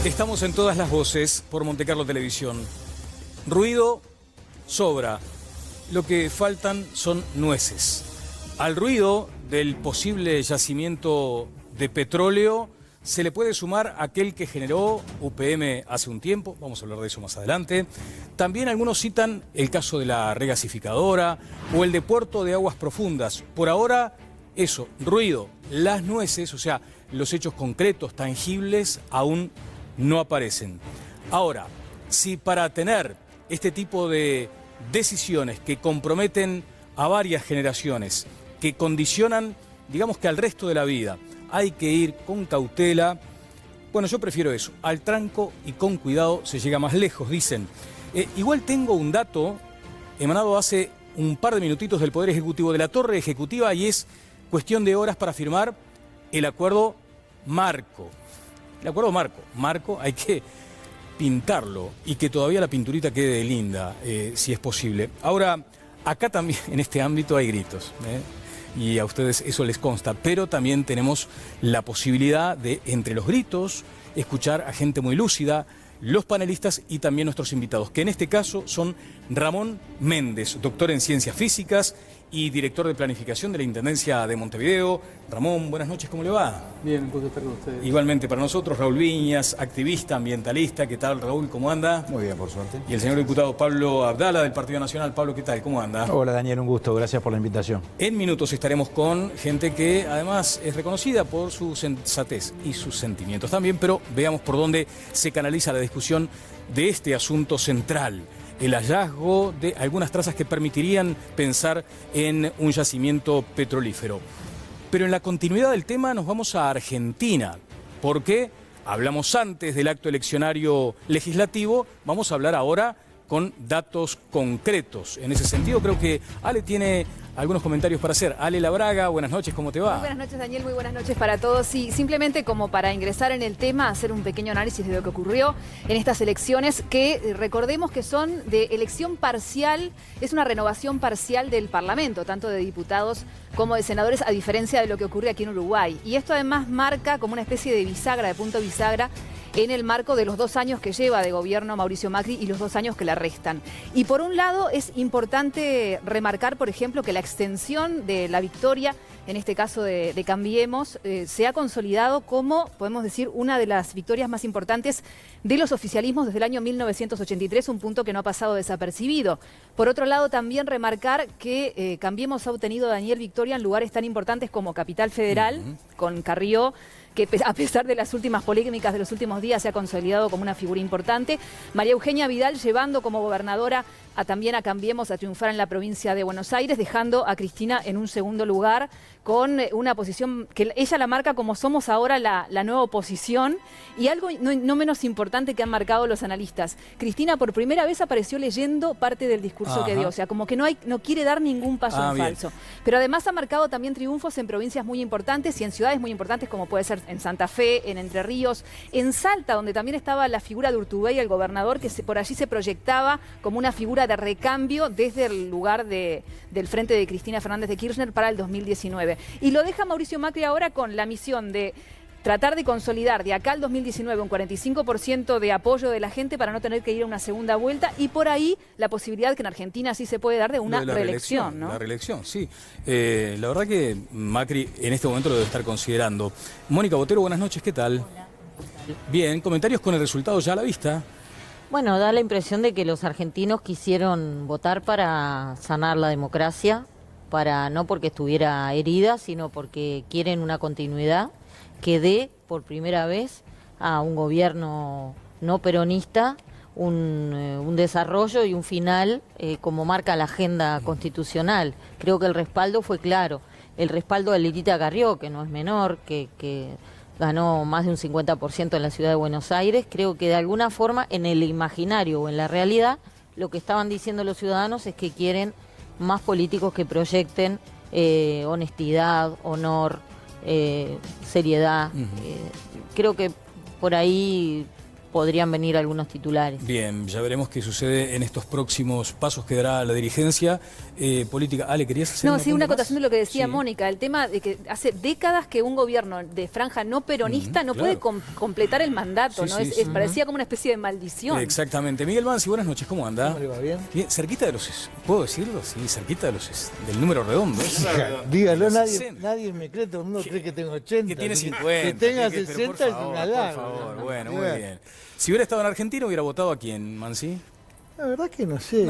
Estamos en todas las voces por Montecarlo Televisión. Ruido sobra. Lo que faltan son nueces. Al ruido del posible yacimiento de petróleo se le puede sumar aquel que generó UPM hace un tiempo. Vamos a hablar de eso más adelante. También algunos citan el caso de la regasificadora o el de Puerto de Aguas Profundas. Por ahora, eso, ruido, las nueces, o sea, los hechos concretos, tangibles, aún no aparecen. Ahora, si para tener este tipo de decisiones que comprometen a varias generaciones, que condicionan, digamos que al resto de la vida, hay que ir con cautela, bueno, yo prefiero eso, al tranco y con cuidado se llega más lejos, dicen. Igual tengo un dato emanado hace un par de minutitos del Poder Ejecutivo, de la Torre Ejecutiva, y es cuestión de horas para firmar el acuerdo marco. El acuerdo marco hay que pintarlo y que todavía la pinturita quede linda, si es posible. Ahora, acá también en este ámbito hay gritos, y a ustedes eso les consta, pero también tenemos la posibilidad de, entre los gritos, escuchar a gente muy lúcida, los panelistas y también nuestros invitados, que en este caso son Ramón Méndez, doctor en Ciencias Físicas y director de Planificación de la Intendencia de Montevideo. Ramón, buenas noches, ¿cómo le va? Bien, un gusto estar con ustedes. Igualmente para nosotros, Raúl Viñas, activista, ambientalista. ¿Qué tal, Raúl? ¿Cómo anda? Muy bien, por suerte. Y el señor diputado Pablo Abdala, del Partido Nacional. Pablo, ¿qué tal? ¿Cómo anda? Hola, Daniel, un gusto. Gracias por la invitación. En minutos estaremos con gente que además es reconocida por su sensatez y sus sentimientos también, pero veamos por dónde se canaliza la discusión de este asunto central: el hallazgo de algunas trazas que permitirían pensar en un yacimiento petrolífero. Pero en la continuidad del tema nos vamos a Argentina, porque hablamos antes del acto eleccionario legislativo, vamos a hablar ahora con datos concretos. En ese sentido, creo que Ale tiene algunos comentarios para hacer. Ale Labraga, buenas noches, ¿cómo te va? Muy buenas noches, Daniel, muy buenas noches para todos. Y simplemente como para ingresar en el tema, hacer un pequeño análisis de lo que ocurrió en estas elecciones, que recordemos que son de elección parcial, es una renovación parcial del Parlamento, tanto de diputados como de senadores, a diferencia de lo que ocurre aquí en Uruguay. Y esto además marca como una especie de bisagra, de punto bisagra, en el marco de los 2 años que lleva de gobierno Mauricio Macri y los 2 años que le restan. Y por un lado es importante remarcar, por ejemplo, que la extensión de la victoria, en este caso de Cambiemos, se ha consolidado como, podemos decir, una de las victorias más importantes de los oficialismos desde el año 1983, un punto que no ha pasado desapercibido. Por otro lado, también remarcar que Cambiemos ha obtenido, Daniel, victoria en lugares tan importantes como Capital Federal, con Carrió, que a pesar de las últimas polémicas de los últimos días se ha consolidado como una figura importante. María Eugenia Vidal llevando como gobernadora también a Cambiemos a triunfar en la provincia de Buenos Aires, dejando a Cristina en un segundo lugar con una posición que ella la marca como somos ahora la nueva oposición. Y algo no menos importante que han marcado los analistas: Cristina por primera vez apareció leyendo parte del discurso que dio, o sea, como que no quiere dar ningún paso en falso. Pero además ha marcado también triunfos en provincias muy importantes y en ciudades muy importantes, como puede ser en Santa Fe, en Entre Ríos, en Salta, donde también estaba la figura de Urtubey, el gobernador, que por allí se proyectaba como una figura de recambio desde el lugar del frente de Cristina Fernández de Kirchner para el 2019. Y lo deja Mauricio Macri ahora con la misión de tratar de consolidar de acá al 2019 un 45% de apoyo de la gente para no tener que ir a una segunda vuelta, y por ahí la posibilidad que en Argentina sí se puede dar de una reelección, ¿no? La reelección, sí. La verdad que Macri en este momento lo debe estar considerando. Mónica Botero, buenas noches, ¿qué tal? Hola. Bien, comentarios con el resultado ya a la vista. Bueno, da la impresión de que los argentinos quisieron votar para sanar la democracia, no porque estuviera herida, sino porque quieren una continuidad que dé por primera vez a un gobierno no peronista un desarrollo y un final como marca la agenda constitucional. Creo que el respaldo fue claro. El respaldo de Lilita Carrió, que no es menor, que ganó más de un 50% en la ciudad de Buenos Aires. Creo que de alguna forma en el imaginario o en la realidad lo que estaban diciendo los ciudadanos es que quieren más políticos que proyecten honestidad, honor, seriedad. Creo que por ahí podrían venir algunos titulares. Bien, ya veremos qué sucede en estos próximos pasos que dará la dirigencia política. Ale, ¿querías hacer No, sí, una acotación de lo que decía Sí. Mónica, el tema de que hace décadas que un gobierno de franja no peronista no puede completar el mandato, Sí, ¿no? sí, sí. Parecía como una especie de maldición. Exactamente. Miguel Bansi, buenas noches, ¿cómo anda? ¿Cómo le va? ¿Bien? Bien, cerquita de los... ¿Puedo decirlo? Sí, cerquita de del número redondo. Dígalo, Los nadie, 60. nadie me cree, todo el mundo cree que tengo 80. Que tiene 50. Que tenga pero 60 es un por halago. favor, bueno, muy bien. Si hubiera estado en Argentina, ¿hubiera votado a quién, Mansi? La verdad que no sé.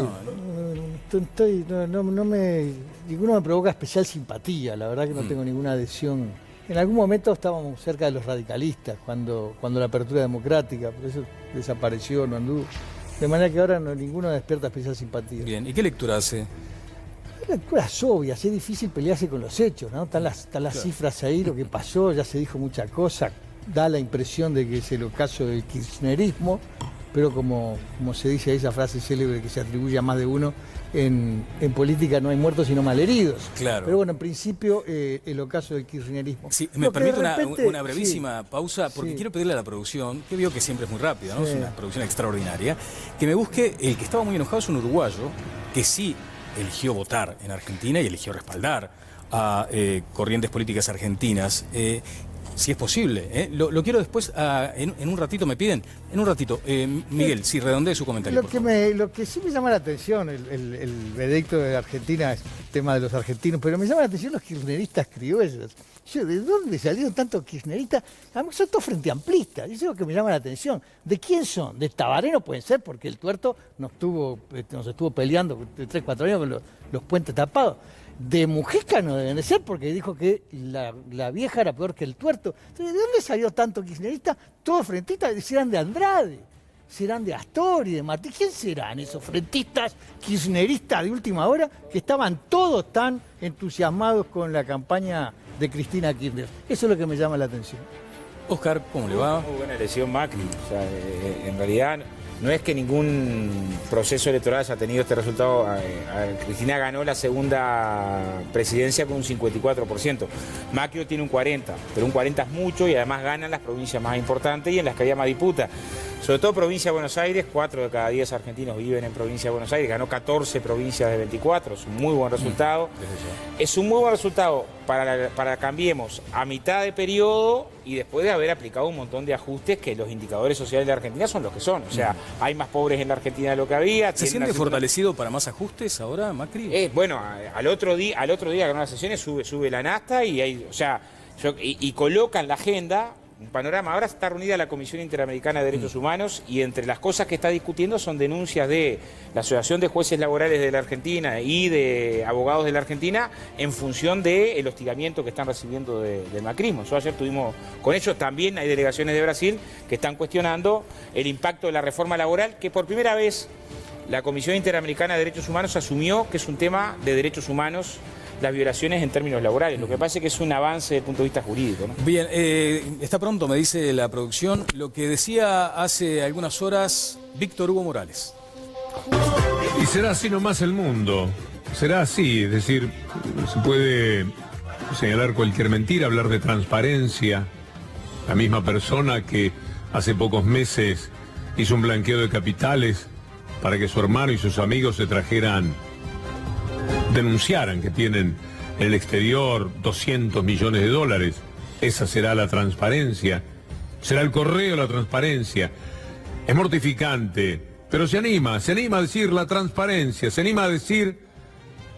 Ninguno me provoca especial simpatía. La verdad que no tengo ninguna adhesión. En algún momento estábamos cerca de los radicalistas, cuando la apertura democrática, pero eso desapareció, no anduvo. De manera que ahora ninguno despierta especial simpatía. Bien, ¿y qué lectura hace? Lecturas obvias, es difícil pelearse con los hechos, ¿no? Están las cifras ahí, lo que pasó, ya se dijo mucha cosa, da la impresión de que es el ocaso del kirchnerismo, pero como se dice esa frase célebre que se atribuye a más de uno, en política no hay muertos sino malheridos. Claro. Pero bueno, en principio el ocaso del kirchnerismo. Sí, me Lo que permite de repente- una brevísima pausa, porque sí. quiero pedirle a la producción, que veo que siempre es muy rápida, ¿no? Sí. Es una producción extraordinaria, que me busque, el que estaba muy enojado es un uruguayo, que sí eligió votar en Argentina y eligió respaldar a corrientes políticas argentinas. Si es posible, ¿eh? Lo quiero después, en un ratito me piden, en un ratito. Miguel, sí, redondee su comentario. Lo que sí me llama la atención, el veredicto de Argentina es el tema de los argentinos, pero me llama la atención los kirchneristas criollos. ¿De dónde salieron tantos kirchneristas? Además son todos frente amplistas, eso es lo que me llama la atención. ¿De quién son? ¿De Tabaré no pueden ser? Porque el tuerto nos estuvo peleando 3, 4 años con los puentes tapados. De Mujica no deben de ser, porque dijo que la vieja era peor que el tuerto. Entonces, ¿de dónde salió tanto kirchnerista? Todos frentistas, serán de Andrade, serán de Astori, de Martí. ¿Quién serán esos frentistas kirchneristas de última hora que estaban todos tan entusiasmados con la campaña de Cristina Kirchner? Eso es lo que me llama la atención. Oscar, ¿cómo le va? Muy buena elección Macri. O sea, en realidad no es que ningún proceso electoral haya tenido este resultado. Cristina ganó la segunda presidencia con un 54%. Macri tiene un 40%, pero un 40% es mucho y además ganan las provincias más importantes y en las que había más disputa. Sobre todo provincia de Buenos Aires, 4 de cada 10 argentinos viven en provincia de Buenos Aires, ganó 14 provincias de 24, es un muy buen resultado. Es un muy buen resultado para Cambiemos a mitad de periodo y después de haber aplicado un montón de ajustes que los indicadores sociales de Argentina son los que son. O sea, hay más pobres en la Argentina de lo que había. ¿Se siente fortalecido para más ajustes ahora, Macri? Bueno, al otro día que ganó las sesiones sube la nafta y hay, o sea, y colocan la agenda. Un panorama. Ahora está reunida la Comisión Interamericana de Derechos Humanos y entre las cosas que está discutiendo son denuncias de la Asociación de Jueces Laborales de la Argentina y de abogados de la Argentina en función del hostigamiento que están recibiendo del macrismo. Yo ayer tuvimos con ellos, también hay delegaciones de Brasil que están cuestionando el impacto de la reforma laboral, que por primera vez la Comisión Interamericana de Derechos Humanos asumió que es un tema de derechos humanos las violaciones en términos laborales. Lo que pasa es que es un avance desde el punto de vista jurídico, ¿no? Bien, está pronto, me dice la producción, lo que decía hace algunas horas Víctor Hugo Morales. Y será así nomás el mundo. Será así, es decir, se puede señalar cualquier mentira, hablar de transparencia. La misma persona que hace pocos meses hizo un blanqueo de capitales para que su hermano y sus amigos se denunciaran que tienen en el exterior 200 millones de dólares. Esa será la transparencia. Será el correo la transparencia. Es mortificante, pero se anima a decir la transparencia, se anima a decir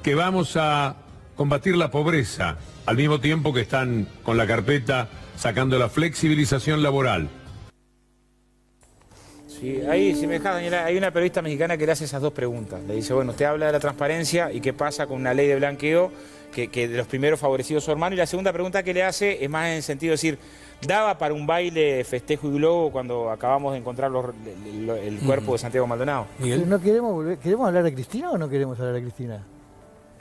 que vamos a combatir la pobreza, al mismo tiempo que están con la carpeta sacando la flexibilización laboral. Sí, ahí, si me dejas, Daniela, hay una periodista mexicana que le hace esas dos preguntas. Le dice, bueno, usted habla de la transparencia y qué pasa con una ley de blanqueo que de los primeros favorecidos su hermano. Y la segunda pregunta que le hace es más en el sentido de decir, ¿daba para un baile, festejo y globo cuando acabamos de encontrar el cuerpo de Santiago Maldonado? Miguel. ¿No queremos hablar de Cristina o no queremos hablar de Cristina?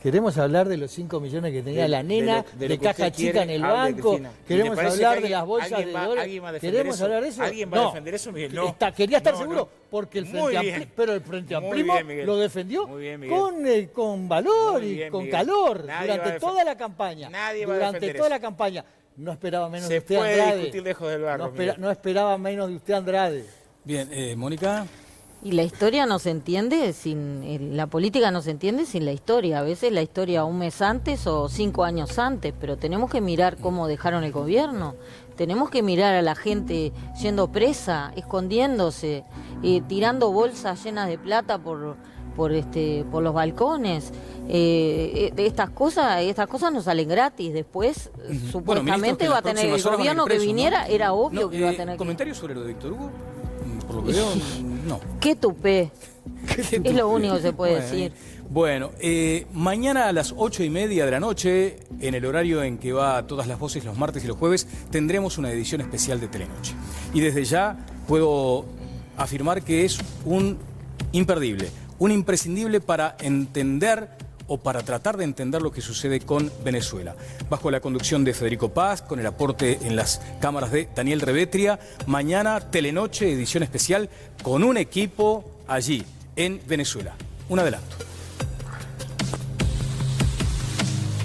¿Queremos hablar de los 5 millones que tenía la nena, de caja chica en el banco? ¿Queremos hablar de las bolsas de dólares? ¿Queremos hablar de eso? ¿Alguien va a defender eso, Miguel? No. Quería estar seguro, No. porque el Muy Frente bien. Amplio, pero el Frente Muy Amplio bien, Miguel. lo defendió Muy bien, Miguel. con valor Muy y bien, con Miguel. calor Nadie va a durante defender- toda la campaña. Nadie va a Durante defender toda eso. la campaña. No esperaba menos de Se usted, puede Andrade. discutir lejos del barro, No Miguel. esperaba menos de usted, Andrade. Bien, Mónica. Y la historia no se entiende sin, la política no se entiende sin la historia. A veces la historia un mes antes o 5 años antes, pero tenemos que mirar cómo dejaron el gobierno. Tenemos que mirar a la gente siendo presa, escondiéndose, tirando bolsas llenas de plata por los balcones. Estas cosas no salen gratis. Después, supuestamente ministros, va a tener el gobierno que viniera, ¿no? Era obvio que iba a tener. ¿Comentarios sobre lo de Víctor Hugo? Por lo que veo, no. ¡Qué tupé! Es lo único que se puede decir. Bueno, mañana a las 8:30 de la noche, en el horario en que va Todas las Voces, los martes y los jueves, tendremos una edición especial de Telenoche. Y desde ya puedo afirmar que es un imperdible, un imprescindible para entender o para tratar de entender lo que sucede con Venezuela. Bajo la conducción de Federico Paz, con el aporte en las cámaras de Daniel Revetria, mañana Telenoche, edición especial, con un equipo allí, en Venezuela. Un adelanto.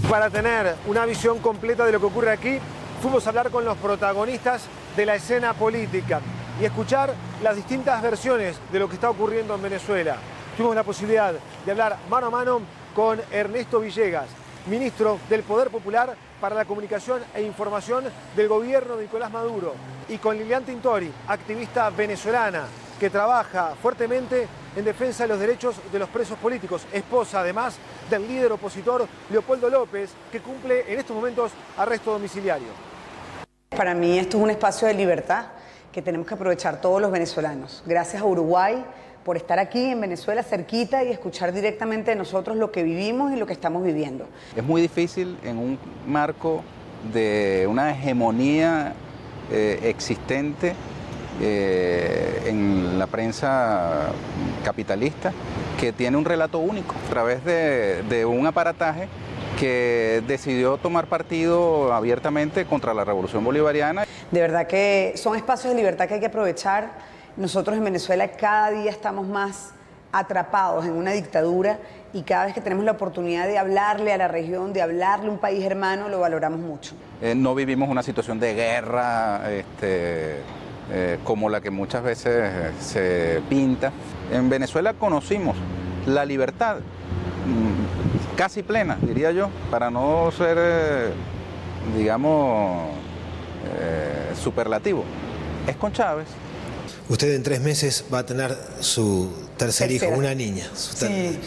Para tener una visión completa de lo que ocurre aquí, fuimos a hablar con los protagonistas de la escena política y escuchar las distintas versiones de lo que está ocurriendo en Venezuela. Tuvimos la posibilidad de hablar mano a mano con Ernesto Villegas, ministro del Poder Popular para la Comunicación e Información del gobierno de Nicolás Maduro, y con Lilian Tintori, activista venezolana que trabaja fuertemente en defensa de los derechos de los presos políticos, esposa además del líder opositor Leopoldo López, que cumple en estos momentos arresto domiciliario. Para mí esto es un espacio de libertad que tenemos que aprovechar todos los venezolanos. Gracias a Uruguay por estar aquí en Venezuela cerquita y escuchar directamente de nosotros lo que vivimos y lo que estamos viviendo. Es muy difícil en un marco de una hegemonía existente en la prensa capitalista, que tiene un relato único a través de un aparataje que decidió tomar partido abiertamente contra la revolución bolivariana. De verdad que son espacios de libertad que hay que aprovechar. Nosotros en Venezuela cada día estamos más atrapados en una dictadura y cada vez que tenemos la oportunidad de hablarle a la región, de hablarle a un país hermano, lo valoramos mucho. No vivimos una situación de guerra como la que muchas veces se pinta. En Venezuela conocimos la libertad casi plena, diría yo, para no ser, digamos, superlativo. Es con Chávez. Usted en 3 meses va a tener su tercer hijo, una niña. Sí.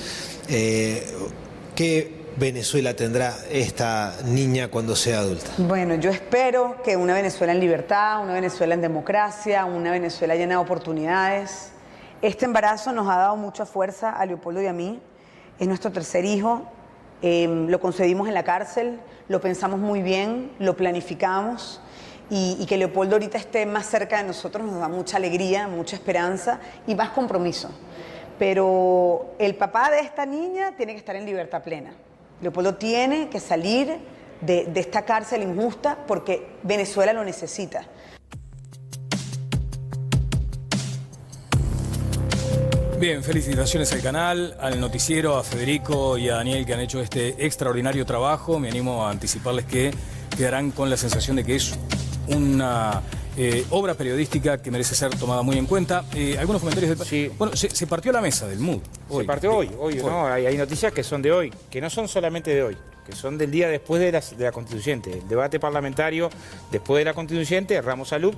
¿Qué Venezuela tendrá esta niña cuando sea adulta? Bueno, yo espero que una Venezuela en libertad, una Venezuela en democracia, una Venezuela llena de oportunidades. Este embarazo nos ha dado mucha fuerza a Leopoldo y a mí. Es nuestro tercer hijo. Lo concebimos en la cárcel, lo pensamos muy bien, lo planificamos. Y que Leopoldo ahorita esté más cerca de nosotros nos da mucha alegría, mucha esperanza y más compromiso. Pero el papá de esta niña tiene que estar en libertad plena. Leopoldo tiene que salir de esta cárcel injusta porque Venezuela lo necesita. Bien, felicitaciones al canal, al noticiero, a Federico y a Daniel, que han hecho este extraordinario trabajo. Me animo a anticiparles que quedarán con la sensación de que es una obra periodística que merece ser tomada muy en cuenta. Algunos comentarios. Sí. Bueno, se partió la mesa del MUD. Se partió hoy, ¿no? Hay noticias que son de hoy, que no son solamente de hoy, que son del día después de la Constituyente. El debate parlamentario después de la Constituyente, Ramos Salud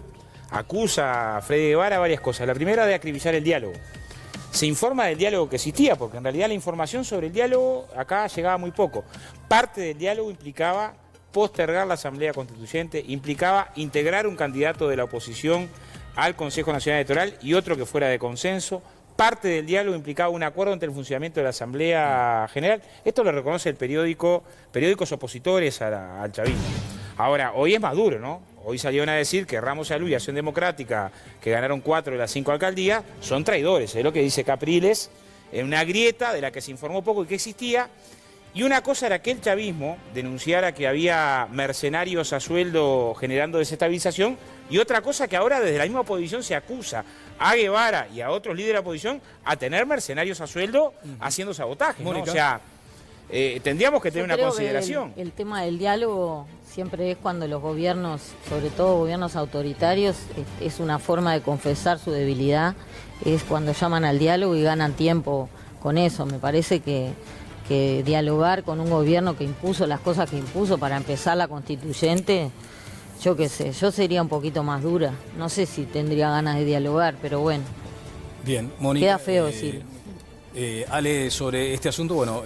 acusa a Freddy Guevara varias cosas. La primera, de acribillar el diálogo. Se informa del diálogo que existía, porque en realidad la información sobre el diálogo acá llegaba muy poco. Parte del diálogo implicaba postergar la Asamblea Constituyente, implicaba integrar un candidato de la oposición al Consejo Nacional Electoral y otro que fuera de consenso. Parte del diálogo implicaba un acuerdo entre el funcionamiento de la Asamblea General. Esto lo reconoce el periódicos opositores al chavismo. Ahora, hoy es más duro, ¿no? Hoy salieron a decir que Ramos Salud y Acción Democrática, que ganaron 4 de las 5 alcaldías, son traidores. Es lo que dice Capriles, en una grieta de la que se informó poco y que existía. Y una cosa era que el chavismo denunciara que había mercenarios a sueldo generando desestabilización, y otra cosa que ahora desde la misma oposición se acusa a Guevara y a otros líderes de la oposición a tener mercenarios a sueldo haciendo sabotaje, ¿no? O sea, tendríamos que tener una Creo que consideración. el tema del diálogo siempre es cuando los gobiernos, sobre todo gobiernos autoritarios, es una forma de confesar su debilidad, es cuando llaman al diálogo y ganan tiempo con eso. Me parece que dialogar con un gobierno que impuso las cosas que impuso para empezar la constituyente, yo qué sé, yo sería un poquito más dura. No sé si tendría ganas de dialogar, pero bueno. Bien, Mónica. Queda feo decirlo. Ale, sobre este asunto, bueno,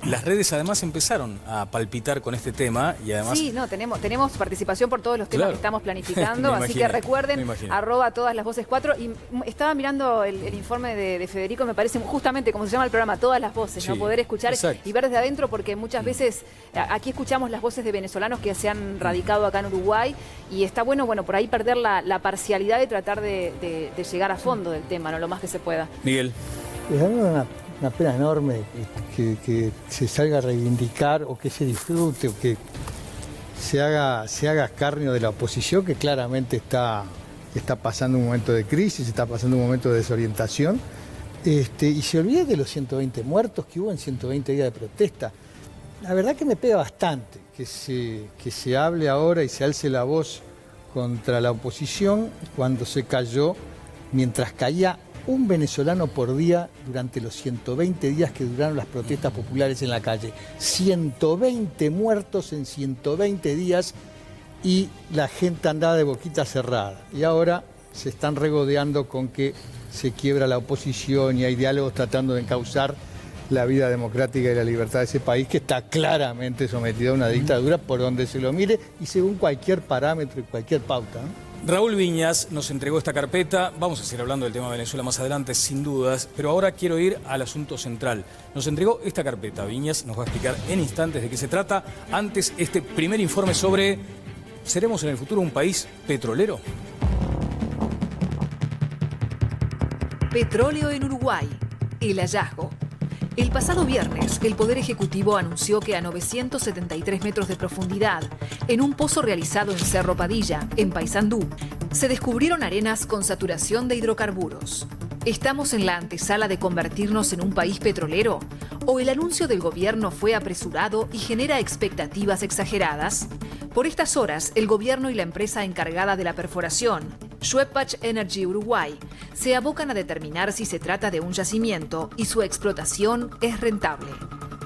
las redes además empezaron a palpitar con este tema y además... Sí, no, tenemos participación por todos los temas Claro. que estamos planificando, Me así imagino, que recuerden, me imagino. @todas las voces 4, y estaba mirando el informe de Federico, me parece justamente como se llama el programa, Todas las Voces, Sí, ¿no? Poder escuchar exacto. y ver desde adentro, porque muchas veces aquí escuchamos las voces de venezolanos que se han radicado acá en Uruguay, y está bueno, por ahí perder la parcialidad y tratar de llegar a fondo del tema, ¿no? Lo más que se pueda. Miguel. Es una pena enorme que se salga a reivindicar o que se disfrute o que se haga escarnio de la oposición, que claramente está pasando un momento de crisis, está pasando un momento de desorientación, y se olvida de los 120 muertos que hubo en 120 días de protesta. La verdad que me pega bastante que se hable ahora y se alce la voz contra la oposición cuando se cayó, mientras caía un venezolano por día durante los 120 días que duraron las protestas populares en la calle. 120 muertos en 120 días y la gente andaba de boquita cerrada. Y ahora se están regodeando con que se quiebra la oposición y hay diálogos tratando de encauzar la vida democrática y la libertad de ese país, que está claramente sometido a una dictadura por donde se lo mire y según cualquier parámetro y cualquier pauta, ¿no? Raúl Viñas nos entregó esta carpeta, vamos a seguir hablando del tema de Venezuela más adelante, sin dudas, pero ahora quiero ir al asunto central. Nos entregó esta carpeta, Viñas nos va a explicar en instantes de qué se trata. Antes, este primer informe sobre, ¿seremos en el futuro un país petrolero? Petróleo en Uruguay, el hallazgo. El pasado viernes, el Poder Ejecutivo anunció que a 973 metros de profundidad, en un pozo realizado en Cerro Padilla, en Paysandú, se descubrieron arenas con saturación de hidrocarburos. ¿Estamos en la antesala de convertirnos en un país petrolero? ¿O el anuncio del gobierno fue apresurado y genera expectativas exageradas? Por estas horas, el gobierno y la empresa encargada de la perforación, Schwebach Energy Uruguay, se abocan a determinar si se trata de un yacimiento y su explotación es rentable.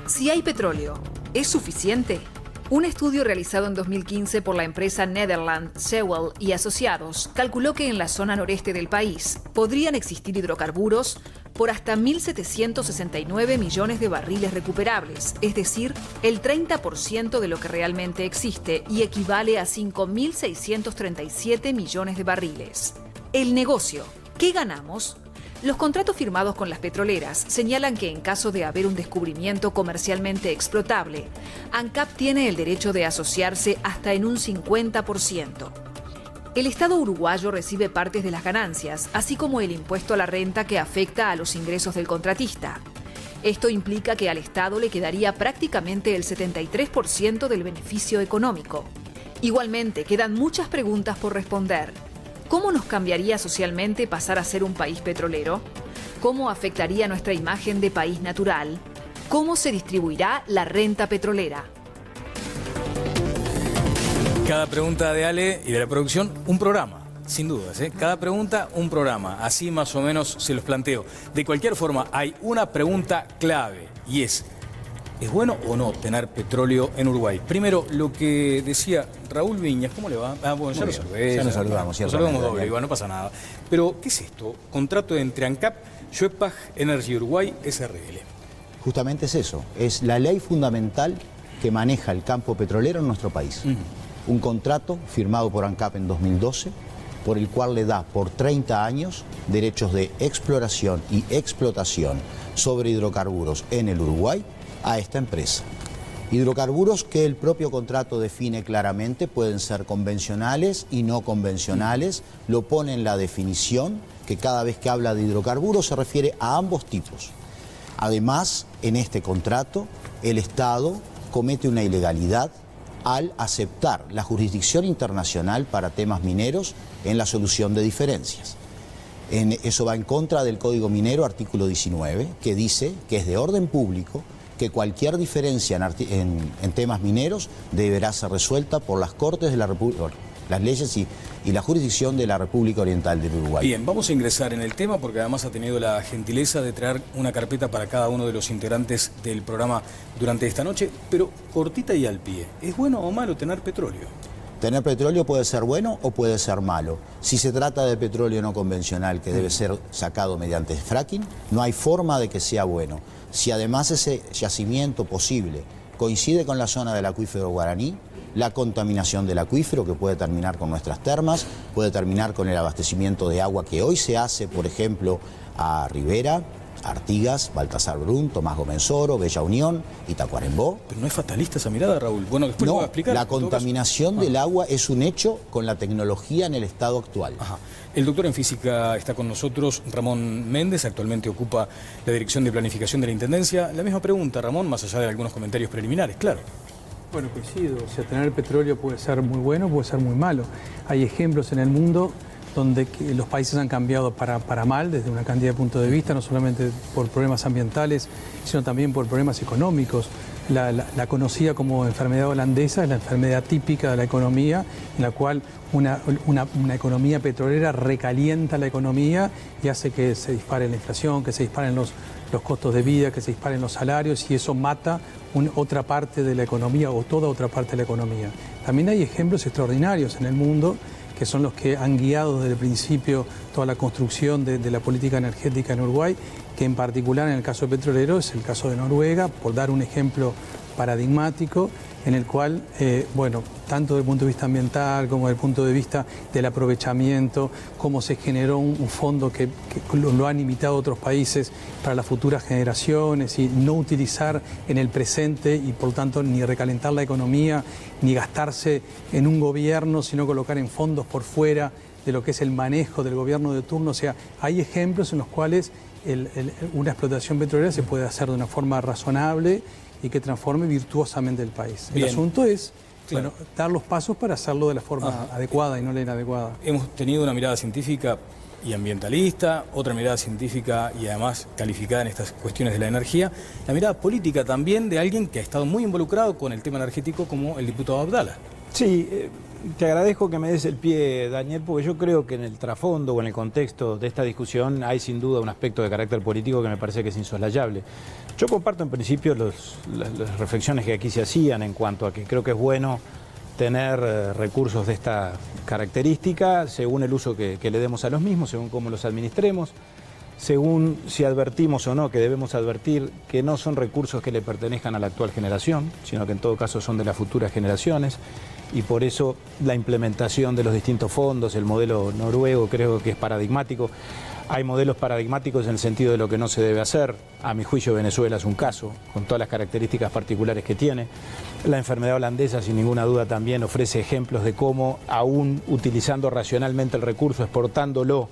Si hay petróleo, ¿es suficiente? Un estudio realizado en 2015 por la empresa Netherland, Sewell y Asociados calculó que en la zona noreste del país podrían existir hidrocarburos por hasta 1.769 millones de barriles recuperables, es decir, el 30% de lo que realmente existe y equivale a 5.637 millones de barriles. El negocio. ¿Qué ganamos? Los contratos firmados con las petroleras señalan que en caso de haber un descubrimiento comercialmente explotable, ANCAP tiene el derecho de asociarse hasta en un 50%. El Estado uruguayo recibe partes de las ganancias, así como el impuesto a la renta que afecta a los ingresos del contratista. Esto implica que al Estado le quedaría prácticamente el 73% del beneficio económico. Igualmente, quedan muchas preguntas por responder. ¿Cómo nos cambiaría socialmente pasar a ser un país petrolero? ¿Cómo afectaría nuestra imagen de país natural? ¿Cómo se distribuirá la renta petrolera? Cada pregunta de Ale y de la producción, un programa, sin dudas, ¿eh? Cada pregunta, un programa. Así más o menos se los planteo. De cualquier forma, hay una pregunta clave y ¿es bueno o no tener petróleo en Uruguay? Primero, lo que decía Raúl Viñas, ¿cómo le va? Bueno, ya lo saludé. Ya nos saludamos, Nos saludamos doble, igual no pasa nada. Pero, ¿qué es esto? Contrato entre ANCAP, Schwebach Energy Uruguay, SRL. Justamente es eso, es la ley fundamental que maneja el campo petrolero en nuestro país. Un contrato firmado por ANCAP en 2012, por el cual le da por 30 años derechos de exploración y explotación sobre hidrocarburos en el Uruguay a esta empresa. Hidrocarburos que el propio contrato define claramente, pueden ser convencionales y no convencionales, lo pone en la definición que cada vez que habla de hidrocarburos se refiere a ambos tipos. Además, en este contrato, el Estado comete una ilegalidad al aceptar la jurisdicción internacional para temas mineros en la solución de diferencias. Eso va en contra del Código Minero, artículo 19, que dice que es de orden público que que cualquier diferencia en temas mineros deberá ser resuelta por las Cortes de la República, las leyes y la jurisdicción de la República Oriental del Uruguay. Bien, vamos a ingresar en el tema porque además ha tenido la gentileza de traer una carpeta para cada uno de los integrantes del programa durante esta noche, pero cortita y al pie. ¿Es bueno o malo tener petróleo? Tener petróleo puede ser bueno o puede ser malo. Si se trata de petróleo no convencional que debe ser sacado mediante fracking, no hay forma de que sea bueno. Si además ese yacimiento posible coincide con la zona del acuífero guaraní, la contaminación del acuífero que puede terminar con nuestras termas, puede terminar con el abastecimiento de agua que hoy se hace, por ejemplo, a Rivera, Artigas, Baltasar Brun, Tomás Gómez Oro, Bella Unión y Tacuarembó. Pero no es fatalista esa mirada, Raúl. Bueno, después lo voy a explicar. La contaminación del agua es un hecho con la tecnología en el estado actual. Ajá. El doctor en física está con nosotros, Ramón Méndez, actualmente ocupa la dirección de planificación de la Intendencia. La misma pregunta, Ramón, más allá de algunos comentarios preliminares, claro. Bueno, coincido. O sea, tener petróleo puede ser muy bueno, puede ser muy malo. Hay ejemplos en el mundo donde los países han cambiado para mal desde una cantidad de puntos de vista, no solamente por problemas ambientales, sino también por problemas económicos. La conocida como enfermedad holandesa es la enfermedad típica de la economía, en la cual una economía petrolera recalienta la economía y hace que se dispare la inflación, que se disparen los costos de vida, que se disparen los salarios, y eso mata otra parte de la economía o toda otra parte de la economía. También hay ejemplos extraordinarios en el mundo que son los que han guiado desde el principio toda la construcción de la política energética en Uruguay, que en particular en el caso petrolero es el caso de Noruega, por dar un ejemplo paradigmático, en el cual, tanto desde el punto de vista ambiental como desde el punto de vista del aprovechamiento, cómo se generó un fondo que lo han imitado otros países para las futuras generaciones y no utilizar en el presente y por lo tanto ni recalentar la economía, ni gastarse en un gobierno, sino colocar en fondos por fuera de lo que es el manejo del gobierno de turno. O sea, hay ejemplos en los cuales una explotación petrolera se puede hacer de una forma razonable y que transforme virtuosamente el país. Bien. El asunto es dar los pasos para hacerlo de la forma adecuada y no la inadecuada. Hemos tenido una mirada científica y ambientalista, otra mirada científica y además calificada en estas cuestiones de la energía, la mirada política también de alguien que ha estado muy involucrado con el tema energético como el diputado Abdala. Sí, te agradezco que me des el pie, Daniel, porque yo creo que en el trasfondo o en el contexto de esta discusión hay sin duda un aspecto de carácter político que me parece que es insoslayable. Yo comparto en principio las reflexiones que aquí se hacían en cuanto a que creo que es bueno tener recursos de esta característica según el uso que le demos a los mismos, según cómo los administremos, según si advertimos o no, que debemos advertir que no son recursos que le pertenezcan a la actual generación, sino que en todo caso son de las futuras generaciones, y por eso la implementación de los distintos fondos, el modelo noruego creo que es paradigmático. Hay modelos paradigmáticos en el sentido de lo que no se debe hacer. A mi juicio Venezuela es un caso, con todas las características particulares que tiene. La enfermedad holandesa sin ninguna duda también ofrece ejemplos de cómo, aún utilizando racionalmente el recurso, exportándolo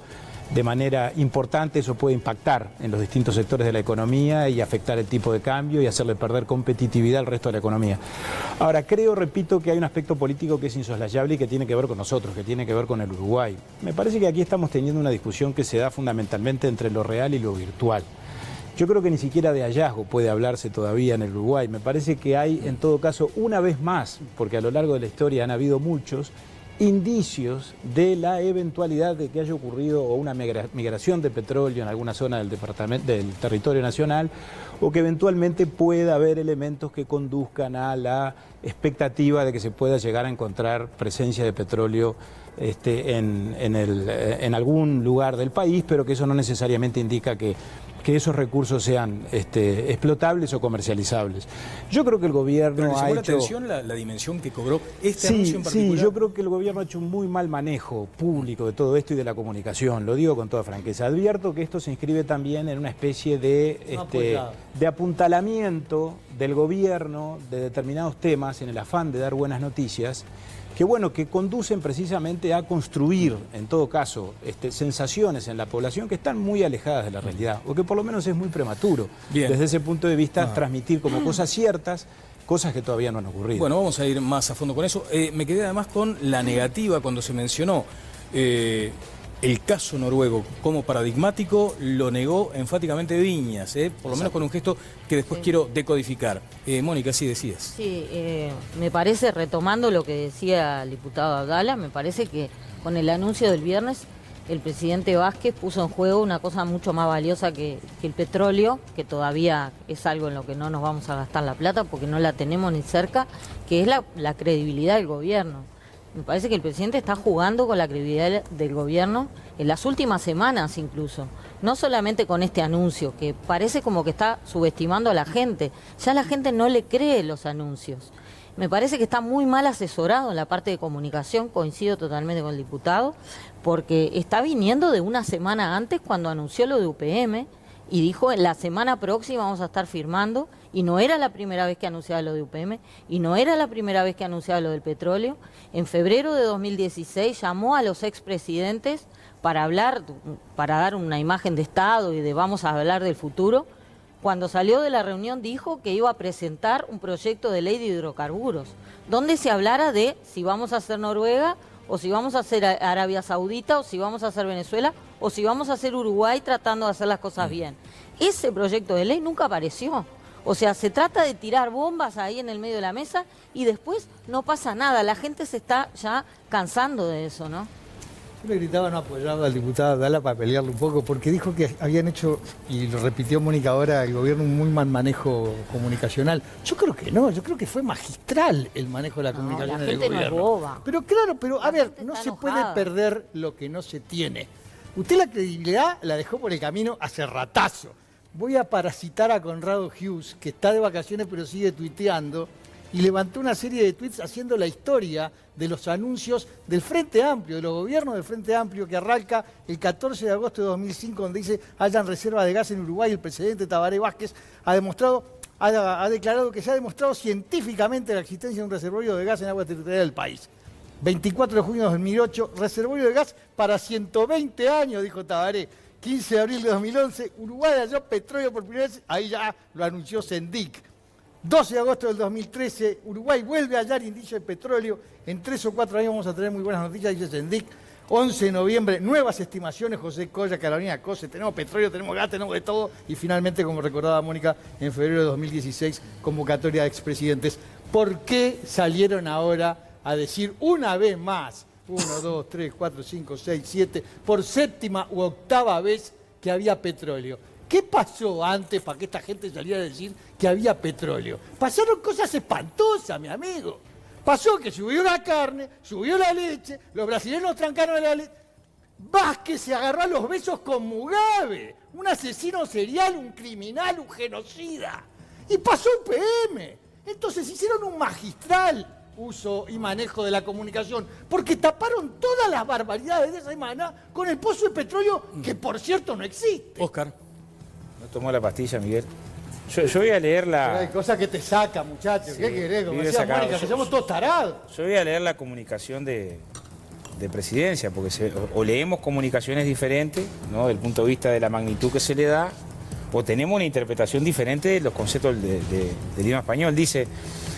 de manera importante, eso puede impactar en los distintos sectores de la economía y afectar el tipo de cambio y hacerle perder competitividad al resto de la economía. Ahora, repito, que hay un aspecto político que es insoslayable y que tiene que ver con nosotros, que tiene que ver con el Uruguay. Me parece que aquí estamos teniendo una discusión que se da fundamentalmente entre lo real y lo virtual. Yo creo que ni siquiera de hallazgo puede hablarse todavía en el Uruguay. Me parece que hay, en todo caso, una vez más, porque a lo largo de la historia han habido muchos, indicios de la eventualidad de que haya ocurrido o una migración de petróleo en alguna zona del territorio nacional, o que eventualmente pueda haber elementos que conduzcan a la expectativa de que se pueda llegar a encontrar presencia de petróleo en algún lugar del país, pero que eso no necesariamente indica que esos recursos sean explotables o comercializables. Yo creo que el gobierno ha hecho... la atención la dimensión que cobró este anuncio en particular? Sí, yo creo que el gobierno ha hecho un muy mal manejo público de todo esto y de la comunicación, lo digo con toda franqueza. Advierto que esto se inscribe también en una especie de apuntalamiento del gobierno de determinados temas en el afán de dar buenas noticias, que conducen precisamente a construir, en todo caso, sensaciones en la población que están muy alejadas de la realidad, o que por lo menos es muy prematuro, desde ese punto de vista, transmitir como cosas ciertas, cosas que todavía no han ocurrido. Bueno, vamos a ir más a fondo con eso. Me quedé además con la negativa cuando se mencionó El caso noruego como paradigmático lo negó enfáticamente Viñas, por lo menos con un gesto que después quiero decodificar. Mónica, sí decías. Sí, me parece, retomando lo que decía el diputado Abdala, me parece que con el anuncio del viernes el presidente Vázquez puso en juego una cosa mucho más valiosa que el petróleo, que todavía es algo en lo que no nos vamos a gastar la plata porque no la tenemos ni cerca, que es la credibilidad del gobierno. Me parece que el presidente está jugando con la credibilidad del gobierno en las últimas semanas incluso. No solamente con este anuncio, que parece como que está subestimando a la gente. Ya la gente no le cree los anuncios. Me parece que está muy mal asesorado en la parte de comunicación, coincido totalmente con el diputado, porque está viniendo de una semana antes cuando anunció lo de UPM y dijo en la semana próxima vamos a estar firmando, y no era la primera vez que anunciaba lo de UPM, y no era la primera vez que anunciaba lo del petróleo. En febrero de 2016 llamó a los expresidentes para hablar, para dar una imagen de Estado y de vamos a hablar del futuro. Cuando salió de la reunión dijo que iba a presentar un proyecto de ley de hidrocarburos, donde se hablara de si vamos a hacer Noruega, o si vamos a hacer Arabia Saudita, o si vamos a hacer Venezuela, o si vamos a hacer Uruguay tratando de hacer las cosas bien. Ese proyecto de ley nunca apareció. O sea, se trata de tirar bombas ahí en el medio de la mesa y después no pasa nada. La gente se está ya cansando de eso, ¿no? Yo le gritaba no apoyado al diputado Abdala para pelearle un poco, porque dijo que habían hecho, y lo repitió Mónica ahora, el gobierno un muy mal manejo comunicacional. Yo creo que no, yo creo que fue magistral el manejo de la comunicación del gobierno. La gente no es boba. Pero claro, pero a ver, no se puede perder lo que no se tiene. Usted la credibilidad la dejó por el camino hace ratazo. Voy a parasitar a Conrado Hughes, que está de vacaciones pero sigue tuiteando, y levantó una serie de tweets haciendo la historia de los anuncios del Frente Amplio, de los gobiernos del Frente Amplio, que arranca el 14 de agosto de 2005, donde dice hayan reserva de gas en Uruguay. El presidente Tabaré Vázquez ha declarado que se ha demostrado científicamente la existencia de un reservorio de gas en agua territorial del país. 24 de junio de 2008, reservorio de gas para 120 años, dijo Tabaré. 15 de abril de 2011, Uruguay halló petróleo por primera vez, ahí ya lo anunció Sendik. 12 de agosto del 2013, Uruguay vuelve a hallar indicios de petróleo. En 3 o 4 años vamos a tener muy buenas noticias, dice Sendik. 11 de noviembre, nuevas estimaciones, José Colla, Carolina Cose, tenemos petróleo, tenemos gas, tenemos de todo. Y finalmente, como recordaba Mónica, en febrero de 2016, convocatoria de expresidentes. ¿Por qué salieron ahora a decir una vez más, 1, 2, 3, 4, 5, 6, 7, por séptima u octava vez que había petróleo? ¿Qué pasó antes para que esta gente saliera a decir que había petróleo? Pasaron cosas espantosas, mi amigo. Pasó que subió la carne, subió la leche, los brasileños trancaron la leche. Vázquez se agarró a los besos con Mugabe, un asesino serial, un criminal, un genocida. Y pasó UPM. Entonces hicieron un magistral uso y manejo de la comunicación, porque taparon todas las barbaridades de esa semana con el pozo de petróleo, que por cierto no existe. Óscar. No tomó la pastilla, Miguel. Yo voy a leer la... Pero hay cosas que te sacan, muchachos. Sí, ¿Qué querés? Como vive decía sacado. Mónica, que somos todos tarados. Yo voy a leer la comunicación de presidencia, porque o leemos comunicaciones diferentes, ¿no?, del punto de vista de la magnitud que se le da, o tenemos una interpretación diferente de los conceptos del idioma español. Dice: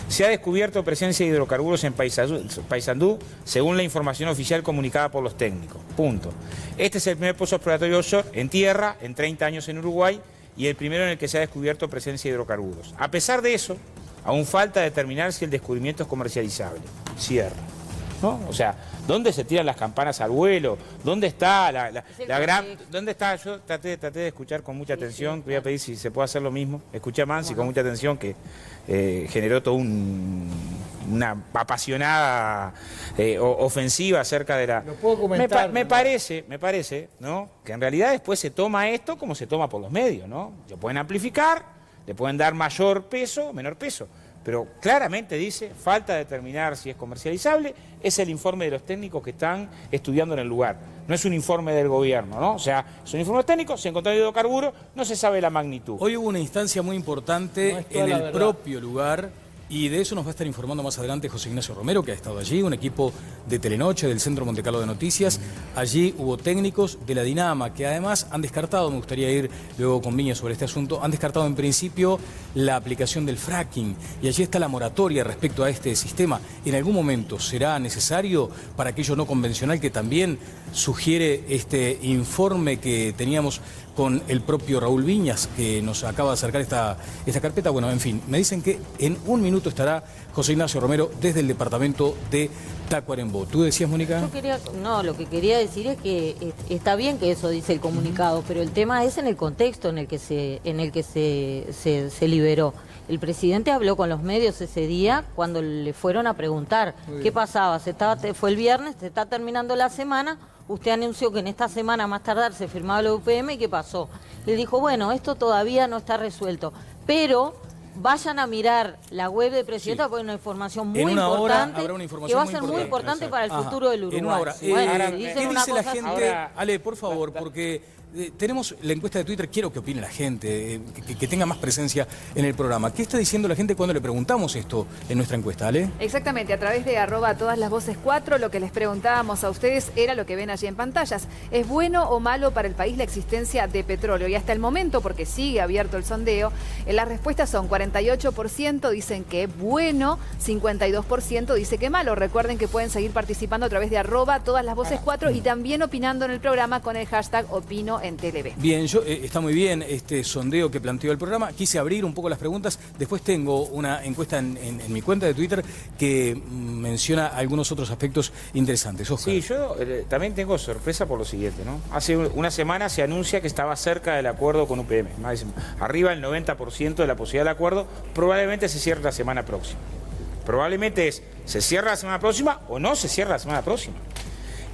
se ha descubierto presencia de hidrocarburos en Paysandú, según la información oficial comunicada por los técnicos. Punto. Este es el primer pozo exploratorio offshore en tierra en 30 años en Uruguay y el primero en el que se ha descubierto presencia de hidrocarburos. A pesar de eso, aún falta determinar si el descubrimiento es comercializable. Cierra. ¿No? O sea, ¿dónde se tiran las campanas al vuelo? ¿Dónde está la gran... ¿Dónde está? Yo traté de escuchar con mucha atención. Voy a pedir si se puede hacer lo mismo. Escuché a Mansi con mucha atención, que generó toda una apasionada ofensiva acerca de la... Lo puedo comentar. Me parece, ¿no?, que en realidad después se toma esto como se toma por los medios, ¿no? Lo pueden amplificar, le pueden dar mayor peso, menor peso. Pero claramente dice, falta determinar si es comercializable, es el informe de los técnicos que están estudiando en el lugar. No es un informe del gobierno, ¿no? O sea, es un informe técnico, se encontró hidrocarburos, no se sabe la magnitud. Hoy hubo una instancia muy importante en el propio lugar Y de eso nos va a estar informando más adelante José Ignacio Romero, que ha estado allí, un equipo de Telenoche, del Centro Monte Carlo de Noticias. Allí hubo técnicos de la Dinama, que además han descartado, me gustaría ir luego con Viña sobre este asunto, han descartado en principio la aplicación del fracking. Y allí está la moratoria respecto a este sistema. ¿En algún momento será necesario para aquello no convencional que también sugiere este informe que teníamos con el propio Raúl Viñas, que nos acaba de acercar esta carpeta? Bueno, en fin, me dicen que en un minuto estará José Ignacio Romero desde el departamento de Tacuarembó. ¿Tú decías, Mónica? Lo que quería decir es que está bien que eso dice el comunicado, pero el tema es en el contexto en el que se liberó. El presidente habló con los medios ese día cuando le fueron a preguntar qué pasaba. Fue el viernes, se está terminando la semana. Usted anunció que en esta semana más tardar se firmaba la UPM y ¿qué pasó? Le dijo, bueno, esto todavía no está resuelto, pero vayan a mirar la web del presidente porque hay una información muy importante que va a ser muy importante para el futuro del Uruguay. En una hora. ¿Qué dice la gente? Ale, por favor, porque tenemos la encuesta de Twitter, quiero que opine la gente, que tenga más presencia en el programa. ¿Qué está diciendo la gente cuando le preguntamos esto en nuestra encuesta, Ale? Exactamente, a través de @todaslasvoces4, lo que les preguntábamos a ustedes era lo que ven allí en pantallas. ¿Es bueno o malo para el país la existencia de petróleo? Y hasta el momento, porque sigue abierto el sondeo, las respuestas son 48% dicen que bueno, 52% dice que malo. Recuerden que pueden seguir participando a través de @todaslasvoces4 y también opinando en el programa con el hashtag Opino en TLV. Bien, está muy bien este sondeo que planteó el programa. Quise abrir un poco las preguntas. Después tengo una encuesta en mi cuenta de Twitter que menciona algunos otros aspectos interesantes. Oscar. Sí, yo también tengo sorpresa por lo siguiente, ¿no? Hace una semana se anuncia que estaba cerca del acuerdo con UPM. Arriba el 90% de la posibilidad del acuerdo. Probablemente se cierre la semana próxima. Probablemente se cierra la semana próxima o no se cierra la semana próxima.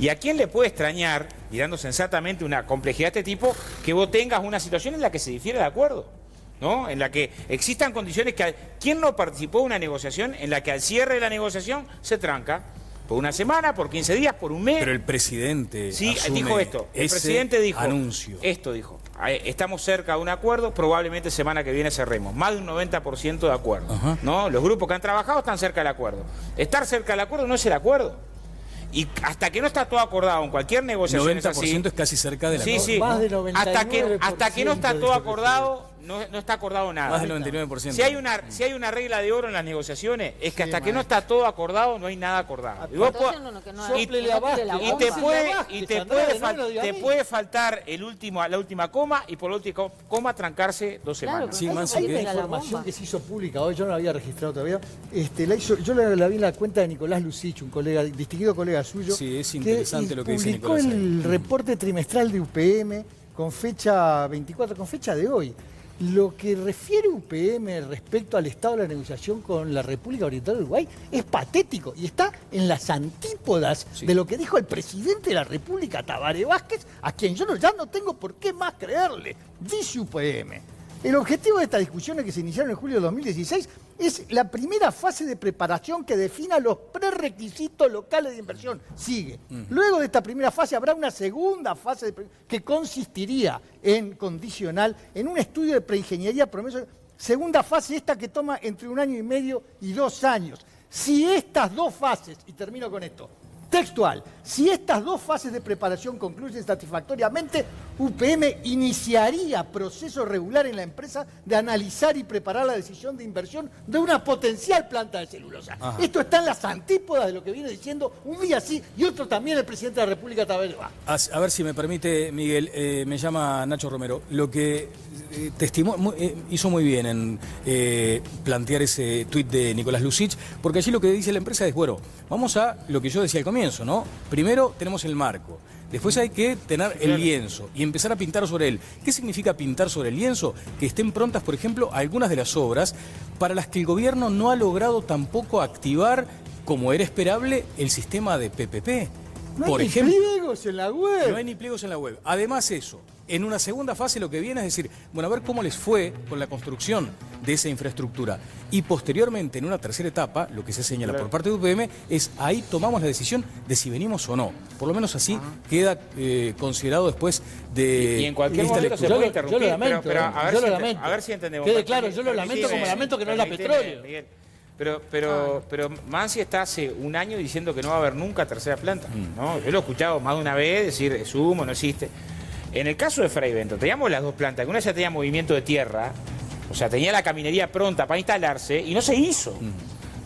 ¿Y a quién le puede extrañar, mirando sensatamente una complejidad de este tipo, que vos tengas una situación en la que se difiere de acuerdo? ¿No? En la que existan condiciones que... ¿Quién no participó de una negociación en la que al cierre de la negociación se tranca? Por una semana, por 15 días, por un mes. Pero el presidente dijo esto. El presidente dijo... Anuncio. Esto dijo. Estamos cerca de un acuerdo, probablemente semana que viene cerremos. Más de un 90% de acuerdo. ¿No? Los grupos que han trabajado están cerca del acuerdo. Estar cerca del acuerdo no es el acuerdo. Y hasta que no está todo acordado en cualquier negociación 90% es casi cerca de la Sí. Más de 99% hasta que no está todo acordado, no está acordado nada. Más del 99%. Si hay una regla de oro en las negociaciones, es que hasta que no está todo acordado, no hay nada acordado. Y te puede faltar la última coma y por la última coma trancarse 2 semanas. Hay una información que se hizo pública hoy, yo no la había registrado todavía. Yo la vi en la cuenta de Nicolás Lucich, un distinguido colega suyo. Sí, es interesante lo que dice Nicolás. Publicó el reporte trimestral de UPM con fecha 24, con fecha de hoy. Lo que refiere UPM respecto al estado de la negociación con la República Oriental de Uruguay es patético y está en las antípodas de lo que dijo el presidente de la República, Tabaré Vázquez, a quien yo ya no tengo por qué más creerle. Dice UPM. El objetivo de estas discusiones que se iniciaron en julio de 2016 es la primera fase de preparación que defina los prerequisitos locales de inversión. Sigue. Luego de esta primera fase habrá una segunda fase que consistiría en condicional, en un estudio de preingeniería promedio. Segunda fase esta que toma entre 1 año y medio y 2 años. Si estas dos fases, y termino con esto, textual, si estas dos fases de preparación concluyen satisfactoriamente, UPM iniciaría proceso regular en la empresa de analizar y preparar la decisión de inversión de una potencial planta de celulosa. Esto está en las antípodas de lo que viene diciendo un día sí y otro también el presidente de la República, Tabaré Vázquez. A ver si me permite, Miguel, me llama Nacho Romero. Lo que hizo muy bien en plantear ese tuit de Nicolás Lucich, porque allí lo que dice la empresa es, bueno, vamos a lo que yo decía al comienzo, ¿no? Primero tenemos el marco, después hay que tener el lienzo y empezar a pintar sobre él. ¿Qué significa pintar sobre el lienzo? Que estén prontas, por ejemplo, algunas de las obras para las que el gobierno no ha logrado tampoco activar, como era esperable, el sistema de PPP. No hay ni pliegos en la web. No hay ni pliegos en la web. Además eso, en una segunda fase lo que viene es decir, bueno, a ver cómo les fue con la construcción de esa infraestructura. Y posteriormente, en una tercera etapa, lo que se señala por parte de UPM es ahí tomamos la decisión de si venimos o no. Por lo menos así queda considerado después de... Y en cualquier momento se puede interrumpir. Yo lo lamento, a ver si entendemos. Quede claro, yo lo lamento como lamento que no es la petróleo. Miguel. Pero Mansi está hace un año diciendo que no va a haber nunca tercera planta, ¿no? Yo lo he escuchado más de una vez decir, es humo, no existe. En el caso de Fray Bento, teníamos las dos plantas, que una ya tenía movimiento de tierra, o sea, tenía la caminería pronta para instalarse y no se hizo.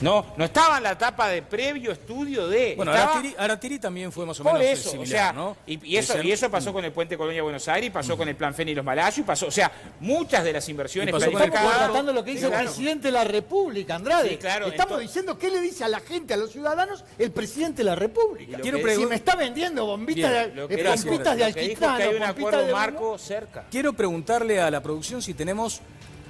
No estaba en la etapa de previo estudio de... Bueno, estaba... Aratiri también fue más o Por menos eso, similar, o sea, ¿no? Y eso pasó con el puente Colonia-Buenos Aires, y pasó con el plan Feni y los Malayos, y pasó, o sea, muchas de las inversiones Estamos tratando lo que dice el presidente de la República, Andrade. Sí, claro, estamos diciendo qué le dice a la gente, a los ciudadanos, el presidente de la República. Si me está vendiendo bombitas de alquitrán, hay un acuerdo marco cerca. Quiero preguntarle a la producción si tenemos...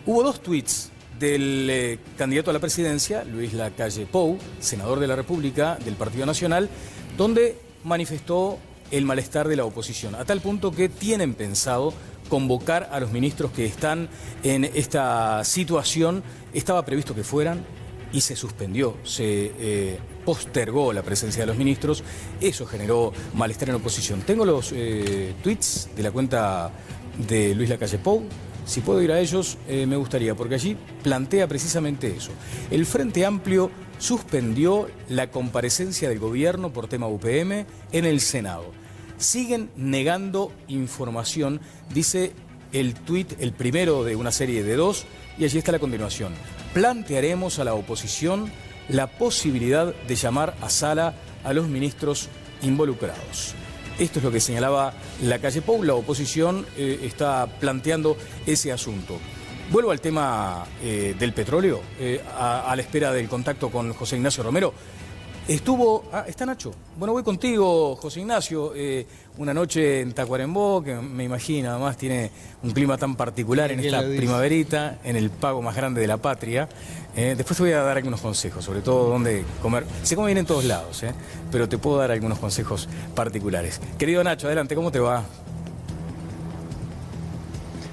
Hubo dos tweets del candidato a la presidencia, Luis Lacalle Pou, senador de la República del Partido Nacional, donde manifestó el malestar de la oposición, a tal punto que tienen pensado convocar a los ministros que están en esta situación. Estaba previsto que fueran y se suspendió, se postergó la presencia de los ministros. Eso generó malestar en la oposición. Tengo los tweets de la cuenta de Luis Lacalle Pou. Si puedo ir a ellos, me gustaría, porque allí plantea precisamente eso. El Frente Amplio suspendió la comparecencia del gobierno por tema UPM en el Senado. Siguen negando información, dice el tuit, el primero de una serie de dos, y allí está la continuación. Plantearemos a la oposición la posibilidad de llamar a sala a los ministros involucrados. Esto es lo que señalaba Lacalle Pou. La oposición está planteando ese asunto. Vuelvo al tema del petróleo, a la espera del contacto con José Ignacio Romero. ¿Está Nacho? Bueno, voy contigo, José Ignacio. Una noche en Tacuarembó, que me imagino, además tiene un clima tan particular en esta primaverita, en el pago más grande de la patria. Después te voy a dar algunos consejos, sobre todo dónde comer. Se come bien en todos lados, pero te puedo dar algunos consejos particulares. Querido Nacho, adelante, ¿cómo te va?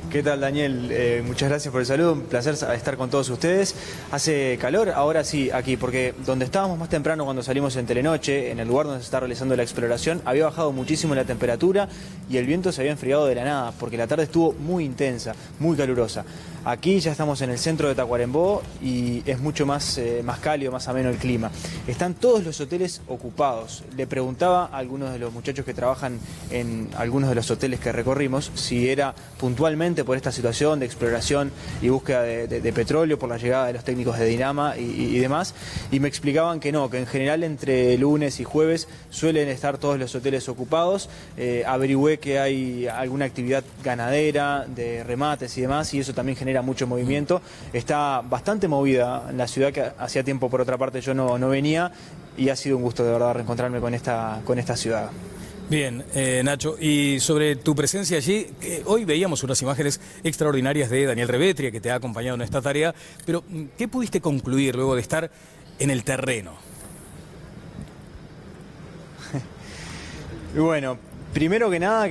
¿Qué tal, Daniel? Muchas gracias por el saludo, un placer estar con todos ustedes. Hace calor, ahora sí, aquí, porque donde estábamos más temprano cuando salimos en Telenoche, en el lugar donde se está realizando la exploración, había bajado muchísimo la temperatura y el viento se había enfriado de la nada, porque la tarde estuvo muy intensa, muy calurosa. Aquí ya estamos en el centro de Tacuarembó y es mucho más cálido, más ameno el clima. Están todos los hoteles ocupados. Le preguntaba a algunos de los muchachos que trabajan en algunos de los hoteles que recorrimos si era puntualmente por esta situación de exploración y búsqueda de petróleo, por la llegada de los técnicos de Dinama y demás, y me explicaban que no, que en general entre lunes y jueves suelen estar todos los hoteles ocupados. Averigüé que hay alguna actividad ganadera, de remates y demás, y eso también genera mucho movimiento. Está bastante movida en la ciudad, que hacía tiempo por otra parte yo no venía, y ha sido un gusto de verdad reencontrarme con esta ciudad. Bien, Nacho, y sobre tu presencia allí, hoy veíamos unas imágenes extraordinarias de Daniel Revetria, que te ha acompañado en esta tarea, pero ¿qué pudiste concluir luego de estar en el terreno? Bueno, primero que nada,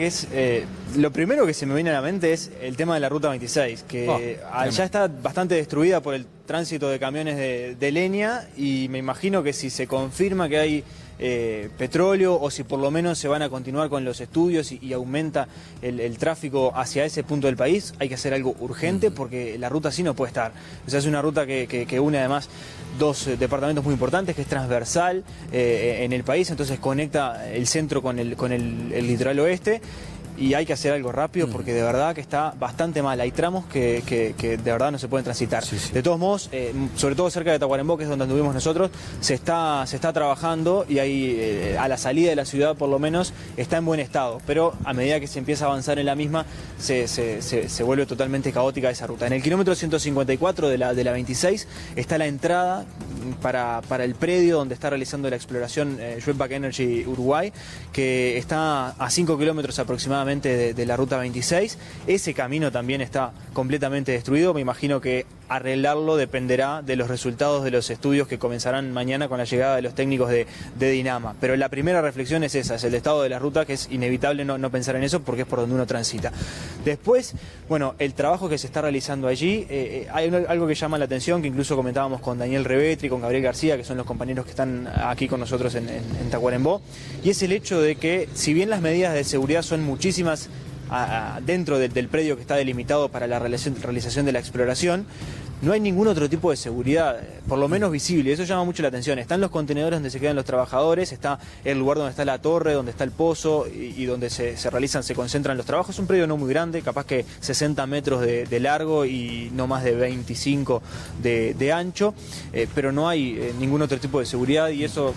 lo primero que se me viene a la mente es el tema de la Ruta 26, que ya está bastante destruida por el tránsito de camiones de leña, y me imagino que si se confirma que hay petróleo, o si por lo menos se van a continuar con los estudios y aumenta el tráfico hacia ese punto del país, hay que hacer algo urgente, porque la ruta así no puede estar. O sea, es una ruta que une además dos departamentos muy importantes, que es transversal en el país, entonces conecta el centro con el litoral oeste. Y hay que hacer algo rápido, porque de verdad que está bastante mal. Hay tramos que de verdad no se pueden transitar. De todos modos, sobre todo cerca de Tacuarembó, que es donde anduvimos nosotros, se está trabajando, y ahí a la salida de la ciudad por lo menos está en buen estado. Pero a medida que se empieza a avanzar en la misma, se vuelve totalmente caótica esa ruta. En el kilómetro 154 de la 26 está la entrada para el predio donde está realizando la exploración Swedbank Energy Uruguay, que está a 5 kilómetros aproximadamente de la Ruta 26. Ese camino también está completamente destruido. Me imagino que arreglarlo dependerá de los resultados de los estudios que comenzarán mañana con la llegada de los técnicos de Dinama. Pero la primera reflexión es esa, es el estado de la ruta, que es inevitable no pensar en eso, porque es por donde uno transita. Después, bueno, el trabajo que se está realizando allí, hay algo que llama la atención, que incluso comentábamos con Daniel Revetri, con Gabriel García, que son los compañeros que están aquí con nosotros en Tacuarembó, y es el hecho de que, si bien las medidas de seguridad son muchísimas dentro del predio que está delimitado para la realización de la exploración, no hay ningún otro tipo de seguridad, por lo menos visible. Eso llama mucho la atención. Están los contenedores donde se quedan los trabajadores, está el lugar donde está la torre, donde está el pozo y donde se concentran los trabajos. Es un predio no muy grande, capaz que 60 metros de largo y no más de 25 de ancho, pero no hay ningún otro tipo de seguridad, y eso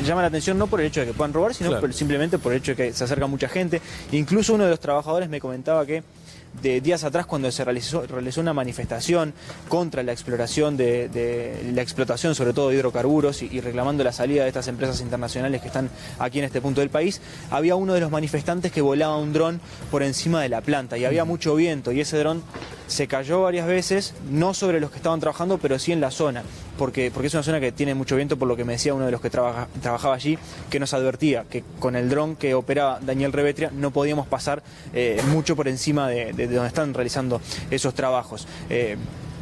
llama la atención no por el hecho de que puedan robar, sino simplemente por el hecho de que se acerca mucha gente. Incluso uno de los trabajadores me comentaba que de días atrás, cuando se realizó una manifestación contra la exploración de la explotación, sobre todo de hidrocarburos, y reclamando la salida de estas empresas internacionales que están aquí en este punto del país, había uno de los manifestantes que volaba un dron por encima de la planta y había mucho viento, y ese dron se cayó varias veces, no sobre los que estaban trabajando, pero sí en la zona, porque es una zona que tiene mucho viento, por lo que me decía uno de los que trabajaba allí, que nos advertía que con el dron que operaba Daniel Revetria no podíamos pasar mucho por encima de donde están realizando esos trabajos.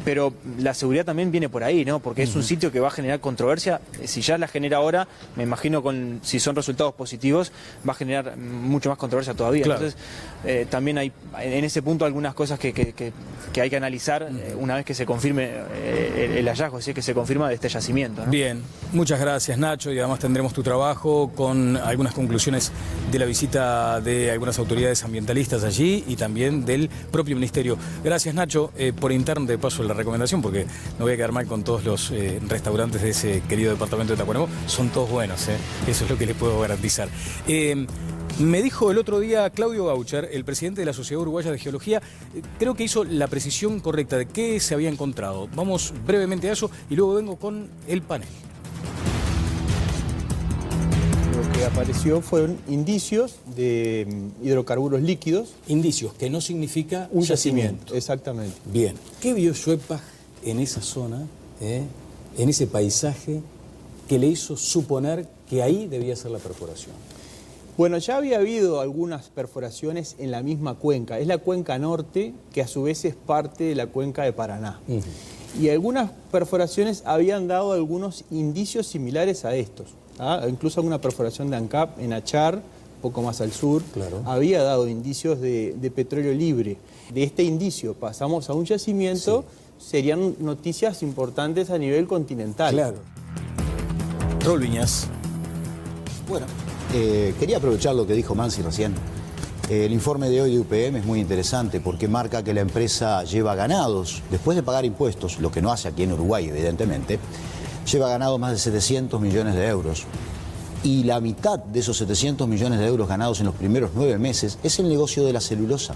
Pero la seguridad también viene por ahí, ¿no? Porque es un sitio que va a generar controversia. Si ya la genera ahora, me imagino si son resultados positivos, va a generar mucho más controversia todavía. Claro. Entonces, también hay en ese punto algunas cosas que hay que analizar una vez que se confirme el hallazgo, si es que se confirma de este yacimiento, ¿no? Bien, muchas gracias, Nacho, y además tendremos tu trabajo con algunas conclusiones de la visita de algunas autoridades ambientalistas allí y también del propio ministerio. Gracias, Nacho, por interno de paso la recomendación, porque no voy a quedar mal con todos los restaurantes de ese querido departamento de Tacuarembó. Son todos buenos, eso es lo que les puedo garantizar. Me dijo el otro día Claudio Gaucher, el presidente de la Sociedad Uruguaya de Geología, creo que hizo la precisión correcta de qué se había encontrado. Vamos brevemente a eso y luego vengo con el panel. Lo que apareció fueron indicios de hidrocarburos líquidos. Indicios, que no significa un yacimiento. Exactamente. Bien. ¿Qué vio Schwebach en esa zona, en ese paisaje, que le hizo suponer que ahí debía ser la perforación? Bueno, ya había habido algunas perforaciones en la misma cuenca. Es la cuenca norte, que a su vez es parte de la cuenca de Paraná. Y algunas perforaciones habían dado algunos indicios similares a estos. Incluso alguna perforación de ANCAP en Achar, un poco más al sur, había dado indicios de petróleo libre. De este indicio pasamos a un yacimiento, serían noticias importantes a nivel continental. Claro. Raúl Viñas. Bueno, quería aprovechar lo que dijo Mansi recién. El informe de hoy de UPM es muy interesante porque marca que la empresa lleva ganados, después de pagar impuestos, lo que no hace aquí en Uruguay, evidentemente, lleva ganado más de 700 millones de euros. Y la mitad de esos 700 millones de euros ganados en los primeros 9 meses es el negocio de la celulosa.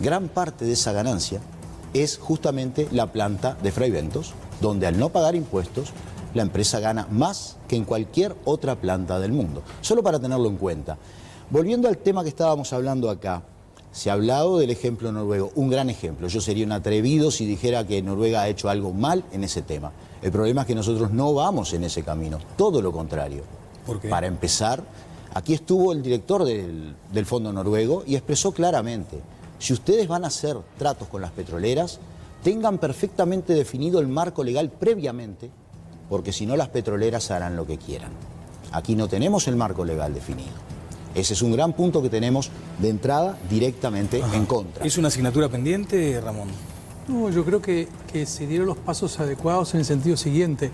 Gran parte de esa ganancia es justamente la planta de Fray Bentos, donde al no pagar impuestos, la empresa gana más que en cualquier otra planta del mundo. Solo para tenerlo en cuenta. Volviendo al tema que estábamos hablando acá, se ha hablado del ejemplo noruego, un gran ejemplo. Yo sería un atrevido si dijera que Noruega ha hecho algo mal en ese tema. El problema es que nosotros no vamos en ese camino, todo lo contrario. ¿Por qué? Para empezar, aquí estuvo el director del Fondo Noruego y expresó claramente, si ustedes van a hacer tratos con las petroleras, tengan perfectamente definido el marco legal previamente, porque si no las petroleras harán lo que quieran. Aquí no tenemos el marco legal definido. Ese es un gran punto que tenemos de entrada directamente en contra. ¿Es una asignatura pendiente, Ramón? No, yo creo que se dieron los pasos adecuados en el sentido siguiente.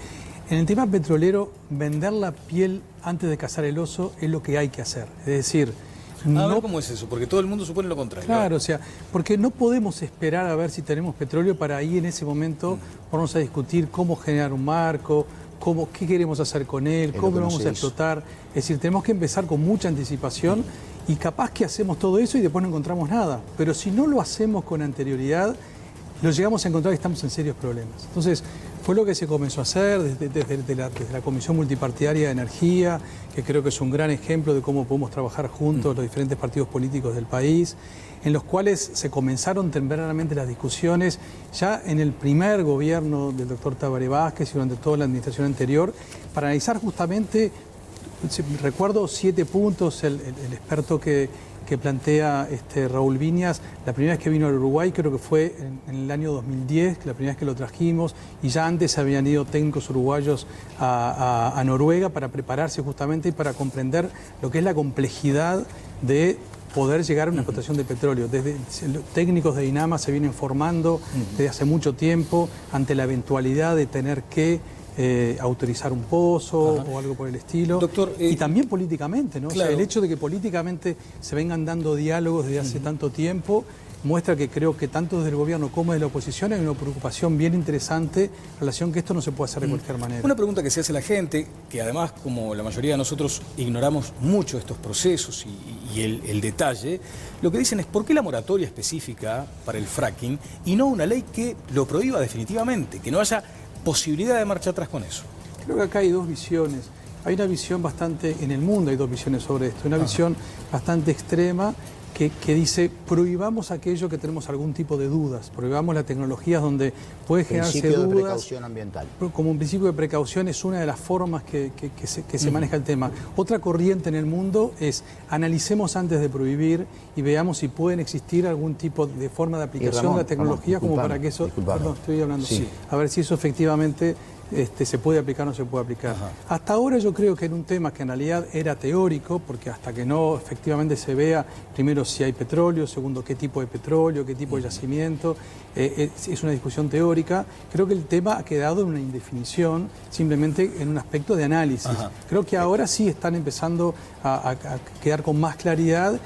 En el tema petrolero, vender la piel antes de cazar el oso es lo que hay que hacer. Es decir, a ver cómo es eso, porque todo el mundo supone lo contrario. Claro, o sea, porque no podemos esperar a ver si tenemos petróleo para ahí en ese momento vamos a discutir cómo generar un marco, qué queremos hacer con él, cómo lo vamos a explotar. Es decir, tenemos que empezar con mucha anticipación y capaz que hacemos todo eso y después no encontramos nada. Pero si no lo hacemos con anterioridad, lo llegamos a encontrar y estamos en serios problemas. Entonces, fue lo que se comenzó a hacer desde la Comisión Multipartidaria de Energía, que creo que es un gran ejemplo de cómo podemos trabajar juntos los diferentes partidos políticos del país, en los cuales se comenzaron tempranamente las discusiones ya en el primer gobierno del doctor Tabaré Vázquez y durante toda la administración anterior, para analizar justamente, recuerdo 7 puntos, el experto que plantea Raúl Viñas, la primera vez que vino al Uruguay creo que fue en el año 2010, la primera vez que lo trajimos, y ya antes habían ido técnicos uruguayos a Noruega para prepararse justamente y para comprender lo que es la complejidad de poder llegar a una explotación de petróleo. Desde los técnicos de INAMA se vienen formando desde hace mucho tiempo ante la eventualidad de tener que autorizar un pozo o algo por el estilo. Doctor, y también políticamente, ¿no? Claro. O sea, el hecho de que políticamente se vengan dando diálogos desde hace tanto tiempo muestra que creo que tanto desde el gobierno como desde la oposición hay una preocupación bien interesante en relación que esto no se puede hacer de cualquier manera. Una pregunta que se hace la gente, que además, como la mayoría de nosotros ignoramos mucho estos procesos y el detalle, lo que dicen es ¿por qué la moratoria específica para el fracking y no una ley que lo prohíba definitivamente, que no haya posibilidad de marcha atrás con eso? Creo que acá hay dos visiones. Hay una visión bastante, en el mundo hay dos visiones sobre esto, una visión bastante extrema que dice prohibamos aquello que tenemos algún tipo de dudas, prohibamos las tecnologías donde puede generarse Principio dudas. de precaución ambiental. Como un principio de precaución es una de las formas que se maneja el tema. Otra corriente en el mundo es analicemos antes de prohibir y veamos si pueden existir algún tipo de forma de aplicación de la tecnología como para que eso... Perdón, estoy hablando. Sí. A ver si eso efectivamente... se puede aplicar o no se puede aplicar. Hasta ahora yo creo que en un tema que en realidad era teórico, porque hasta que no efectivamente se vea, primero si hay petróleo, segundo qué tipo de petróleo, qué tipo de yacimiento, es una discusión teórica, creo que el tema ha quedado en una indefinición, simplemente en un aspecto de análisis. Creo que ahora sí están empezando a quedar con más claridad.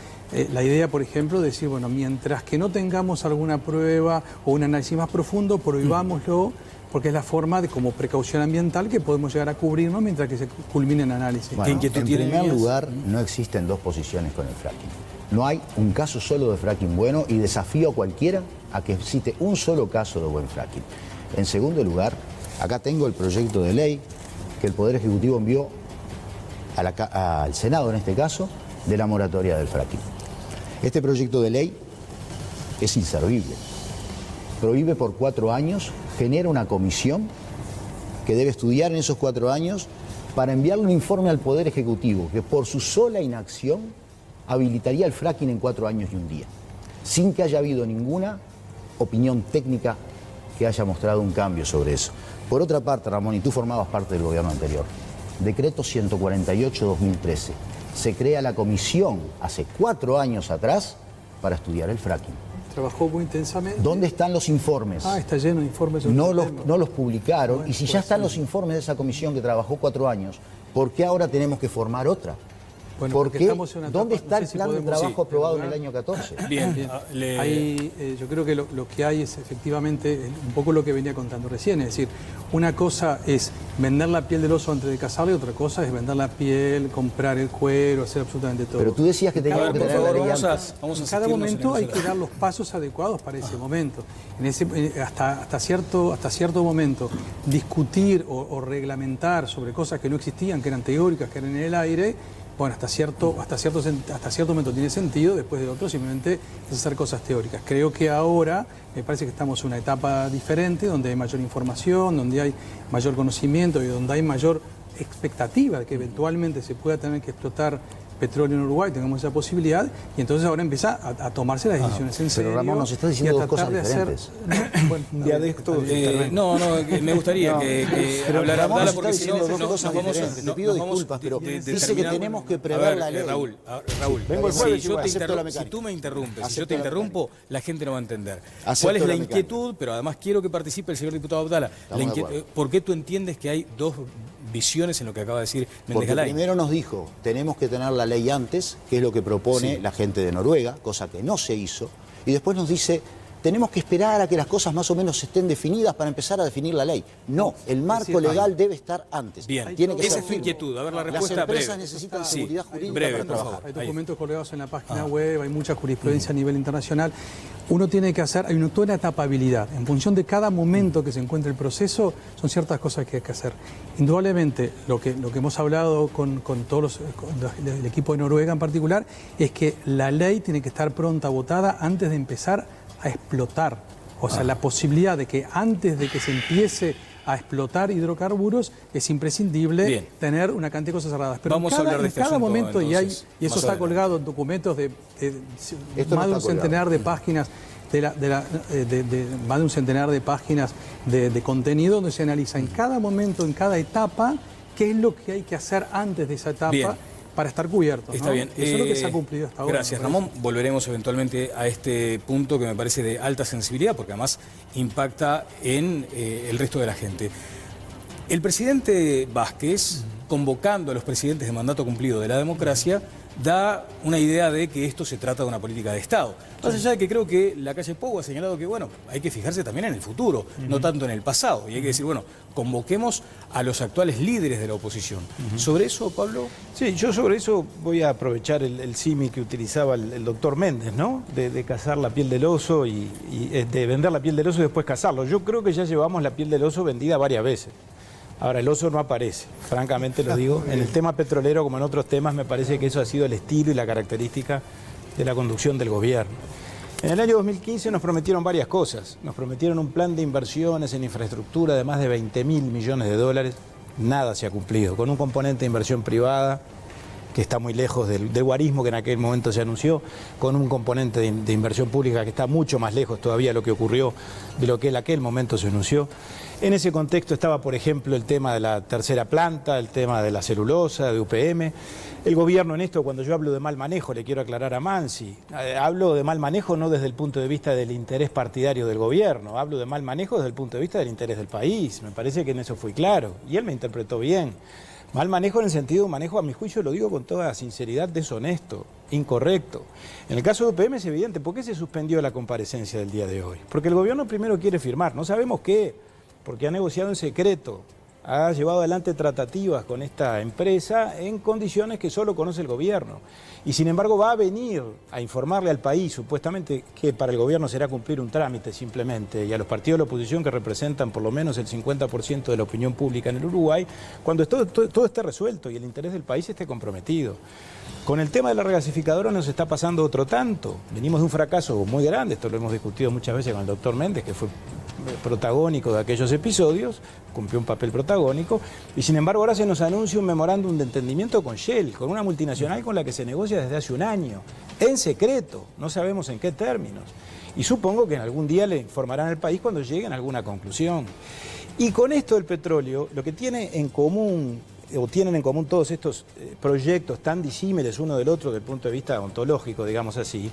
La idea, por ejemplo, de decir, bueno, mientras que no tengamos alguna prueba o un análisis más profundo, prohibámoslo, porque es la forma de como precaución ambiental que podemos llegar a cubrirnos mientras que se culmine el análisis. Bueno, en primer lugar, no existen dos posiciones con el fracking. No hay un caso solo de fracking bueno y desafío a cualquiera a que cite un solo caso de buen fracking. En segundo lugar, acá tengo el proyecto de ley que el Poder Ejecutivo envió al Senado, en este caso, de la moratoria del fracking. Este proyecto de ley es inservible. Prohíbe por 4 años, genera una comisión que debe estudiar en esos 4 años para enviarle un informe al Poder Ejecutivo que por su sola inacción habilitaría el fracking en 4 años y un día, sin que haya habido ninguna opinión técnica que haya mostrado un cambio sobre eso. Por otra parte, Ramón, y tú formabas parte del gobierno anterior, decreto 148-2013, se crea la comisión hace 4 años atrás para estudiar el fracking. Trabajó muy intensamente. ¿Dónde están los informes? Está lleno de informes. No los publicaron. Bueno, y si ya están los informes de esa comisión que trabajó 4 años, ¿por qué ahora tenemos que formar otra? Bueno, ¿Por qué? ¿Dónde está el plan de trabajo aprobado en el año 14? Bien. Yo creo que lo que hay es efectivamente un poco lo que venía contando recién. Es decir, una cosa es vender la piel del oso antes de cazarlo y otra cosa es vender la piel, comprar el cuero, hacer absolutamente todo. Pero tú decías que teníamos que tener la ley antes. En cada momento hay que dar los pasos adecuados para ese momento. Hasta cierto momento, discutir o reglamentar sobre cosas que no existían, que eran teóricas, que eran en el aire, bueno, hasta cierto momento tiene sentido, después de otro simplemente es hacer cosas teóricas. Creo que ahora me parece que estamos en una etapa diferente, donde hay mayor información, donde hay mayor conocimiento y donde hay mayor expectativa de que eventualmente se pueda tener que explotar petróleo en Uruguay, tengamos esa posibilidad, y entonces ahora empieza a tomarse las decisiones en serio. Pero Ramón, nos estás diciendo dos cosas diferentes. Un día de esto... me gustaría que hablara Abdala, porque si no dos cosas diferentes. Te pido disculpas, pero dice que tenemos que prever la ley. Raúl, vengo el jueves, si tú me interrumpes, si yo te interrumpo, la gente no va a entender. ¿Cuál es la inquietud? Pero además quiero que participe el señor diputado Abdala. ¿Por qué tú entiendes que hay dos visiones en lo que acaba de decir Méndez Porque Galay? Primero nos dijo, tenemos que tener la ley antes, que es lo que propone la gente de Noruega, cosa que no se hizo, y después nos dice, tenemos que esperar a que las cosas más o menos estén definidas para empezar a definir la ley. No, el marco legal debe estar antes. Bien, tiene que esa ser es tu inquietud. A ver, la respuesta Las empresas breve. necesitan seguridad jurídica para trabajar. Hay documentos colgados en la página web, hay mucha jurisprudencia a nivel internacional. Uno tiene que hacer, hay toda una etapabilidad. En función de cada momento que se encuentre el proceso, son ciertas cosas que hay que hacer. Indudablemente, lo que hemos hablado con el equipo de Noruega en particular, es que la ley tiene que estar pronta, votada, antes de empezar a explotar. O sea, la posibilidad de que antes de que se empiece a explotar hidrocarburos es imprescindible tener una cantidad de cosas cerradas. Pero vamos a hablar de este cada asunto, momento, entonces, y eso está colgado en documentos de más de un centenar de páginas, más de un centenar de páginas de contenido donde se analiza en cada momento, en cada etapa, qué es lo que hay que hacer antes de esa etapa. para estar cubiertos. Está ¿no? bien. Eso es lo que se ha cumplido hasta ahora. Gracias, Ramón. Volveremos eventualmente a este punto que me parece de alta sensibilidad, porque además impacta en el resto de la gente. El presidente Vázquez, convocando a los presidentes de mandato cumplido de la democracia, da una idea de que esto se trata de una política de Estado. Más allá de que creo que la calle Pou ha señalado que, bueno, hay que fijarse también en el futuro, no tanto en el pasado. Y hay que decir, bueno, convoquemos a los actuales líderes de la oposición. ¿Sobre eso, Pablo? Sí, yo sobre eso voy a aprovechar el símil que utilizaba el doctor Méndez, ¿no? De cazar la piel del oso y de vender la piel del oso y después cazarlo. Yo creo que ya llevamos la piel del oso vendida varias veces. Ahora, el oso no aparece, francamente lo digo. En el tema petrolero, como en otros temas, me parece que eso ha sido el estilo y la característica de la conducción del gobierno. En el año 2015 nos prometieron varias cosas. Nos prometieron un plan de inversiones en infraestructura de más de 20.000 millones de dólares. Nada se ha cumplido. Con un componente de inversión privada que está muy lejos del guarismo que en aquel momento se anunció, con un componente de inversión pública que está mucho más lejos todavía de lo que ocurrió, de lo que en aquel momento se anunció. En ese contexto estaba, por ejemplo, el tema de la tercera planta, el tema de la celulosa, de UPM. El gobierno en esto, cuando yo hablo de mal manejo, le quiero aclarar a Mansi, hablo de mal manejo no desde el punto de vista del interés partidario del gobierno, hablo de mal manejo desde el punto de vista del interés del país. Me parece que en eso fui claro y él me interpretó bien. Mal manejo en el sentido de un manejo, a mi juicio, lo digo con toda sinceridad, deshonesto, incorrecto. En el caso de UPM es evidente. ¿Por qué se suspendió la comparecencia del día de hoy? Porque el gobierno primero quiere firmar, no sabemos qué, porque ha negociado en secreto, ha llevado adelante tratativas con esta empresa en condiciones que solo conoce el gobierno. Y sin embargo va a venir a informarle al país, supuestamente que para el gobierno será cumplir un trámite simplemente, y a los partidos de la oposición que representan por lo menos el 50% de la opinión pública en el Uruguay, cuando todo esté resuelto y el interés del país esté comprometido. Con el tema de la regasificadora nos está pasando otro tanto. Venimos de un fracaso muy grande, esto lo hemos discutido muchas veces con el doctor Méndez, que fue protagónico de aquellos episodios, cumplió un papel protagónico, y sin embargo ahora se nos anuncia un memorándum de entendimiento con Shell, con una multinacional con la que se negocia desde hace un año, en secreto, no sabemos en qué términos, y supongo que en algún día le informarán al país cuando lleguen a alguna conclusión. Y con esto del petróleo, lo que tiene en común, o tienen en común todos estos proyectos tan disímiles uno del otro desde el punto de vista ontológico, digamos así,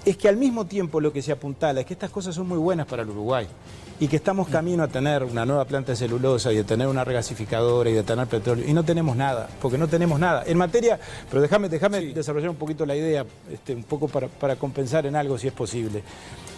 es que al mismo tiempo lo que se apuntala es que estas cosas son muy buenas para el Uruguay y que estamos camino a tener una nueva planta de celulosa y de tener una regasificadora y de tener petróleo, y no tenemos nada, porque no tenemos nada. En materia, pero déjame desarrollar un poquito la idea, un poco para compensar en algo si es posible.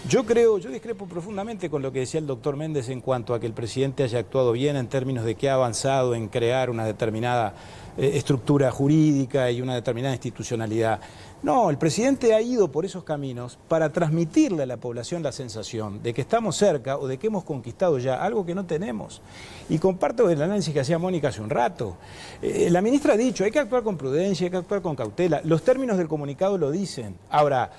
Yo discrepo profundamente con lo que decía el doctor Méndez en cuanto a que el presidente haya actuado bien en términos de que ha avanzado en crear una determinada estructura jurídica y una determinada institucionalidad. No, el presidente ha ido por esos caminos para transmitirle a la población la sensación de que estamos cerca o de que hemos conquistado ya algo que no tenemos. Y comparto el análisis que hacía Mónica hace un rato. La ministra ha dicho, hay que actuar con prudencia, hay que actuar con cautela. Los términos del comunicado lo dicen. Ahora,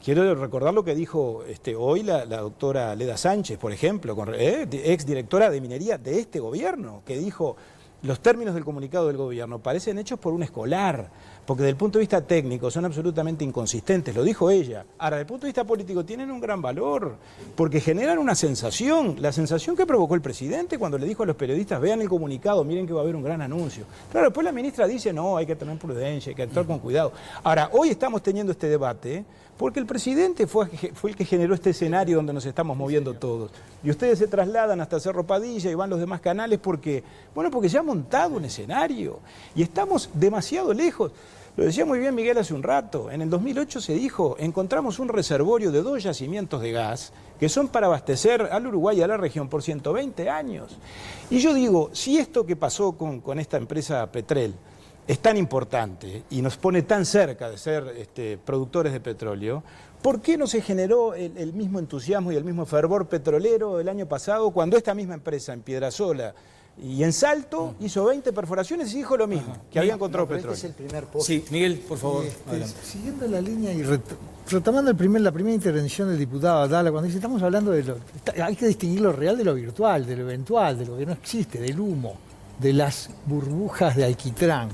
quiero recordar lo que dijo hoy la doctora Leda Sánchez, por ejemplo, exdirectora de minería de este gobierno, que dijo: los términos del comunicado del gobierno parecen hechos por un escolar, porque desde el punto de vista técnico son absolutamente inconsistentes, lo dijo ella. Ahora, desde el punto de vista político tienen un gran valor, porque generan una sensación, la sensación que provocó el presidente cuando le dijo a los periodistas: vean el comunicado, miren que va a haber un gran anuncio. Claro, después la ministra dice: no, hay que tener prudencia, hay que actuar con cuidado. Ahora, hoy estamos teniendo este debate porque el presidente fue el que generó este escenario donde nos estamos moviendo todos. Y ustedes se trasladan hasta Cerro Padilla y van los demás canales porque se ha montado un escenario y estamos demasiado lejos. Lo decía muy bien Miguel hace un rato. En el 2008 se dijo: encontramos un reservorio de 2 yacimientos de gas que son para abastecer al Uruguay y a la región por 120 años. Y yo digo, si esto que pasó con esta empresa Petrel es tan importante y nos pone tan cerca de ser productores de petróleo, ¿por qué no se generó el mismo entusiasmo y el mismo fervor petrolero el año pasado cuando esta misma empresa en Piedrasola y en Salto hizo 20 perforaciones y dijo lo mismo, que había encontrado petróleo? Este es el primer pozo. Sí, Miguel, por favor. Siguiendo la línea y retomando la primera intervención del diputado Atala, cuando dice: estamos hablando hay que distinguir lo real de lo virtual, de lo eventual, de lo que no existe, del humo, de las burbujas de alquitrán.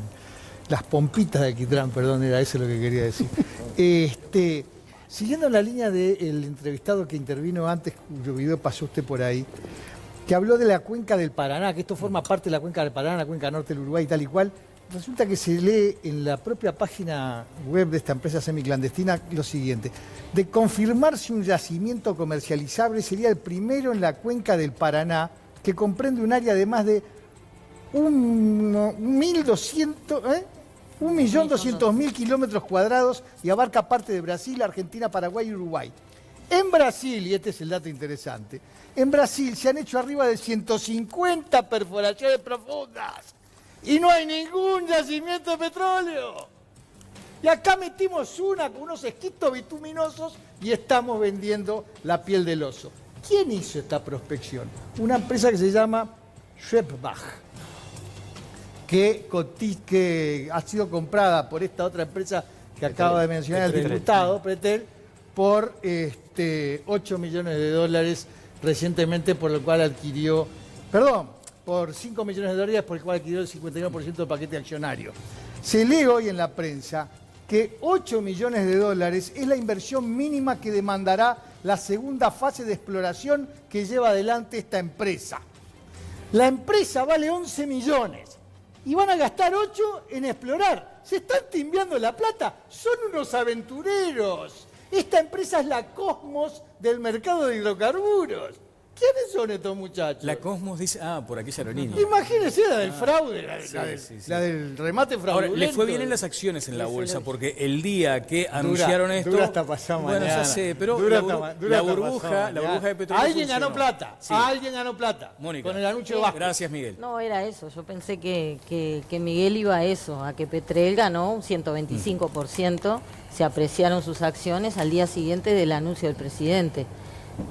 Las pompitas de alquitrán, perdón, era eso lo que quería decir. Siguiendo la línea del entrevistado que intervino antes, cuyo video pasó usted por ahí, que habló de la cuenca del Paraná, que esto forma parte de la cuenca del Paraná, la cuenca norte del Uruguay y tal y cual, resulta que se lee en la propia página web de esta empresa semiclandestina lo siguiente: de confirmarse un yacimiento comercializable, sería el primero en la cuenca del Paraná, que comprende un área de más de 1.200.000 kilómetros cuadrados y abarca parte de Brasil, Argentina, Paraguay y Uruguay. En Brasil, y este es el dato interesante, en Brasil se han hecho arriba de 150 perforaciones profundas y no hay ningún yacimiento de petróleo. Y acá metimos una con unos esquistos bituminosos y estamos vendiendo la piel del oso. ¿Quién hizo esta prospección? Una empresa que se llama Schwebach, que ha sido comprada por esta otra empresa que acaba de mencionar el diputado, Pretel, por 8 millones de dólares recientemente, por lo cual adquirió, por 5 millones de dólares, por el cual adquirió el 51% del paquete accionario. Se lee hoy en la prensa que 8 millones de dólares es la inversión mínima que demandará la segunda fase de exploración que lleva adelante esta empresa. La empresa vale 11 millones y van a gastar 8 en explorar. Se están timbiando la plata, son unos aventureros. Esta empresa es la Cosmos del mercado de hidrocarburos. ¿Quiénes son estos muchachos? La Cosmos dice, por aquella aerolínea. Imagínense la del fraude, la del remate fraudulento. Ahora, le fue bien en las acciones en la bolsa, porque el día que anunciaron esto... Dura hasta pasado mañana. Bueno, ya sé, pero la burbuja de petróleo Alguien ganó plata, sí. Alguien ganó plata. Mónica, con el anuncio de Vasco. Gracias, Miguel. No, era eso. Yo pensé que Miguel iba a eso, a que Petrel ganó un 125%, se apreciaron sus acciones al día siguiente del anuncio del presidente.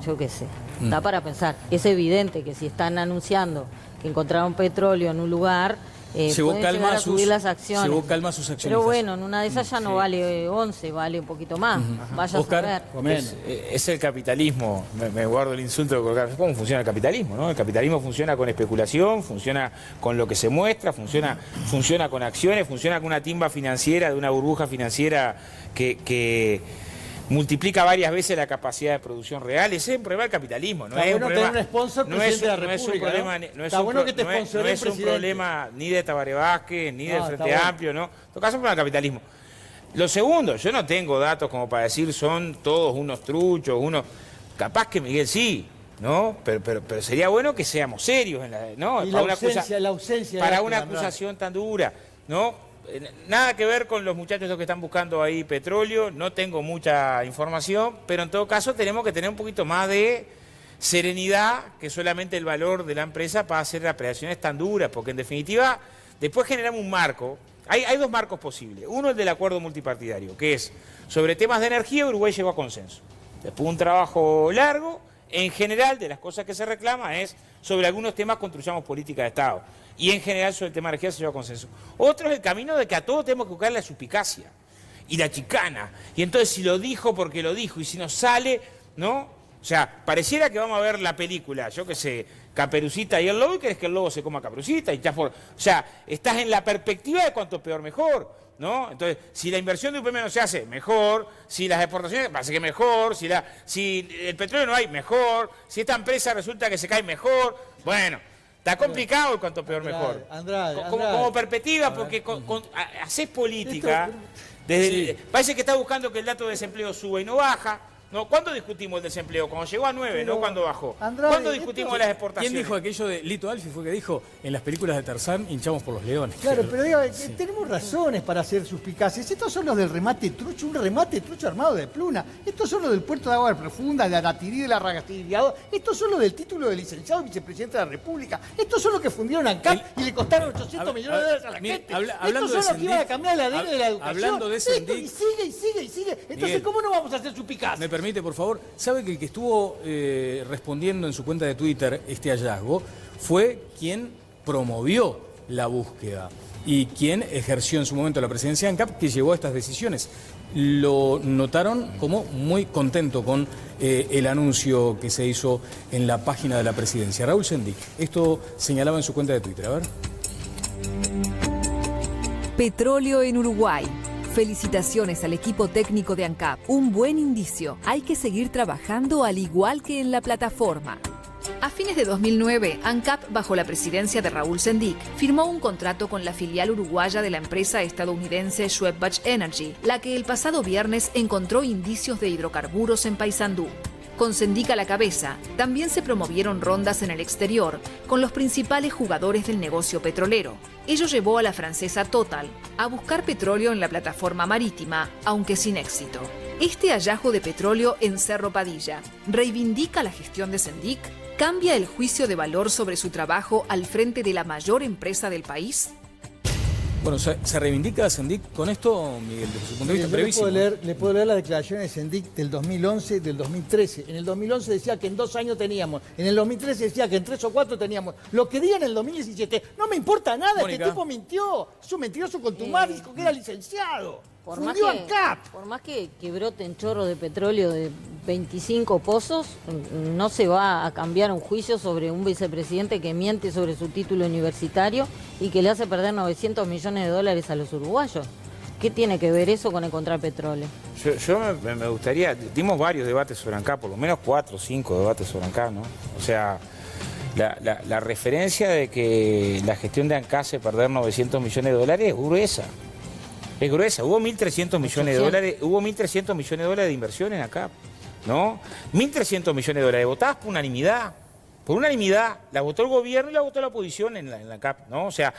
Yo qué sé, da para pensar. Es evidente que si están anunciando que encontraron petróleo en un lugar, pueden llegar a subir las acciones. Llevó calma a sus acciones. Pero bueno, en una de esas ya no vale 11, vale un poquito más. Vaya Oscar, a saber. Es el capitalismo, me guardo el insulto de colocar. ¿Cómo funciona el capitalismo? ¿No? El capitalismo funciona con especulación, funciona con lo que se muestra, funciona con acciones, funciona con una timba financiera, de una burbuja financiera que multiplica varias veces la capacidad de producción real. Ese es un problema del capitalismo. No es un problema, tener un sponsor presidente de la República, no es un problema ni de Tabaré Vázquez, ni del Frente Amplio, ¿no? En todo caso es un problema del capitalismo. Lo segundo, yo no tengo datos como para decir son todos unos truchos, capaz que Miguel sí, ¿no? Pero sería bueno que seamos serios en ¿no? Y la ausencia para una acusación tan dura, ¿no? Nada que ver con los muchachos que están buscando ahí petróleo, no tengo mucha información, pero en todo caso tenemos que tener un poquito más de serenidad que solamente el valor de la empresa para hacer apreciaciones tan duras, porque en definitiva después generamos un marco. Hay dos marcos posibles. Uno, el del acuerdo multipartidario, que es sobre temas de energía. Uruguay llegó a consenso. Después un trabajo largo, en general de las cosas que se reclama es sobre algunos temas construyamos política de Estado. Y en general sobre el tema de energía se llegó a consenso. Otro es el camino de que a todos tenemos que buscar la suspicacia y la chicana. Y entonces si lo dijo porque lo dijo y si no sale, ¿no? O sea, pareciera que vamos a ver la película, yo qué sé, Caperucita y el lobo y querés que el lobo se coma a Caperucita. O sea, estás en la perspectiva de cuanto peor mejor, ¿no? Entonces, si la inversión de UPM no se hace, mejor. Si las exportaciones, parece que mejor. Si el petróleo no hay, mejor. Si esta empresa resulta que se cae, mejor. Bueno, está complicado el cuanto peor mejor. Como perspectiva, porque haces política, parece que está buscando que el dato de desempleo suba y no baja. No, ¿cuándo discutimos el desempleo? Cuando llegó a 9, no cuando bajó. ¿Cuándo discutimos las exportaciones? ¿Quién dijo aquello de Lito Alfi? Fue que dijo, en las películas de Tarzán hinchamos por los leones. Claro, pero digo, tenemos razones para hacer suspicacias. Estos son los del remate trucho, un remate trucho armado de pluna. Estos son los del puerto de agua profunda, de la Ratirí, de la Ragastiriado. Estos son los del título de licenciado vicepresidente de la República. Estos son los que fundieron ANCAP y le costaron 800 millones de dólares a la gente. Estos son los que iban a cambiar el ADN de la educación. Hablando de ese y sigue. Entonces, ¿cómo no vamos a hacer suspicacias? Me permite, por favor, sabe que el que estuvo respondiendo en su cuenta de Twitter este hallazgo fue quien promovió la búsqueda y quien ejerció en su momento la presidencia de ANCAP, que llevó a estas decisiones. Lo notaron como muy contento con el anuncio que se hizo en la página de la presidencia. Raúl Sendic, esto señalaba en su cuenta de Twitter. A ver. Petróleo en Uruguay. Felicitaciones al equipo técnico de ANCAP. Un buen indicio. Hay que seguir trabajando al igual que en la plataforma. A fines de 2009, ANCAP, bajo la presidencia de Raúl Sendic, firmó un contrato con la filial uruguaya de la empresa estadounidense Schwebach Energy, la que el pasado viernes encontró indicios de hidrocarburos en Paysandú. Con Sendic a la cabeza, también se promovieron rondas en el exterior con los principales jugadores del negocio petrolero. Ello llevó a la francesa Total a buscar petróleo en la plataforma marítima, aunque sin éxito. Este hallazgo de petróleo en Cerro Padilla reivindica la gestión de Sendic. ¿Cambia el juicio de valor sobre su trabajo al frente de la mayor empresa del país? Bueno, ¿se reivindica a Sendic con esto, Miguel, desde su punto de vista? Brevísimo. Le puedo leer las declaraciones de Sendic del 2011 del 2013. En el 2011 decía que en 2 años teníamos. En el 2013 decía que en 3 o 4 teníamos. Lo que diga en el 2017, no me importa nada. Mónica. Este tipo mintió. Es un mentiroso contumaz, dijo que era licenciado. Por más que broten chorros de petróleo de 25 pozos, no se va a cambiar un juicio sobre un vicepresidente que miente sobre su título universitario y que le hace perder 900 millones de dólares a los uruguayos. ¿Qué tiene que ver eso con encontrar petróleo? Yo me gustaría, dimos varios debates sobre ANCAP, por lo menos 4 o 5 debates sobre ANCAP, ¿no? O sea, la referencia de que la gestión de ANCAP hace perder 900 millones de dólares es gruesa. Es gruesa. Hubo 1.300 millones de dólares, de inversión en ANCAP, ¿no? 1.300 millones de dólares votadas por unanimidad. Por unanimidad, la votó el gobierno y la votó la oposición en la ANCAP, ¿no? O sea,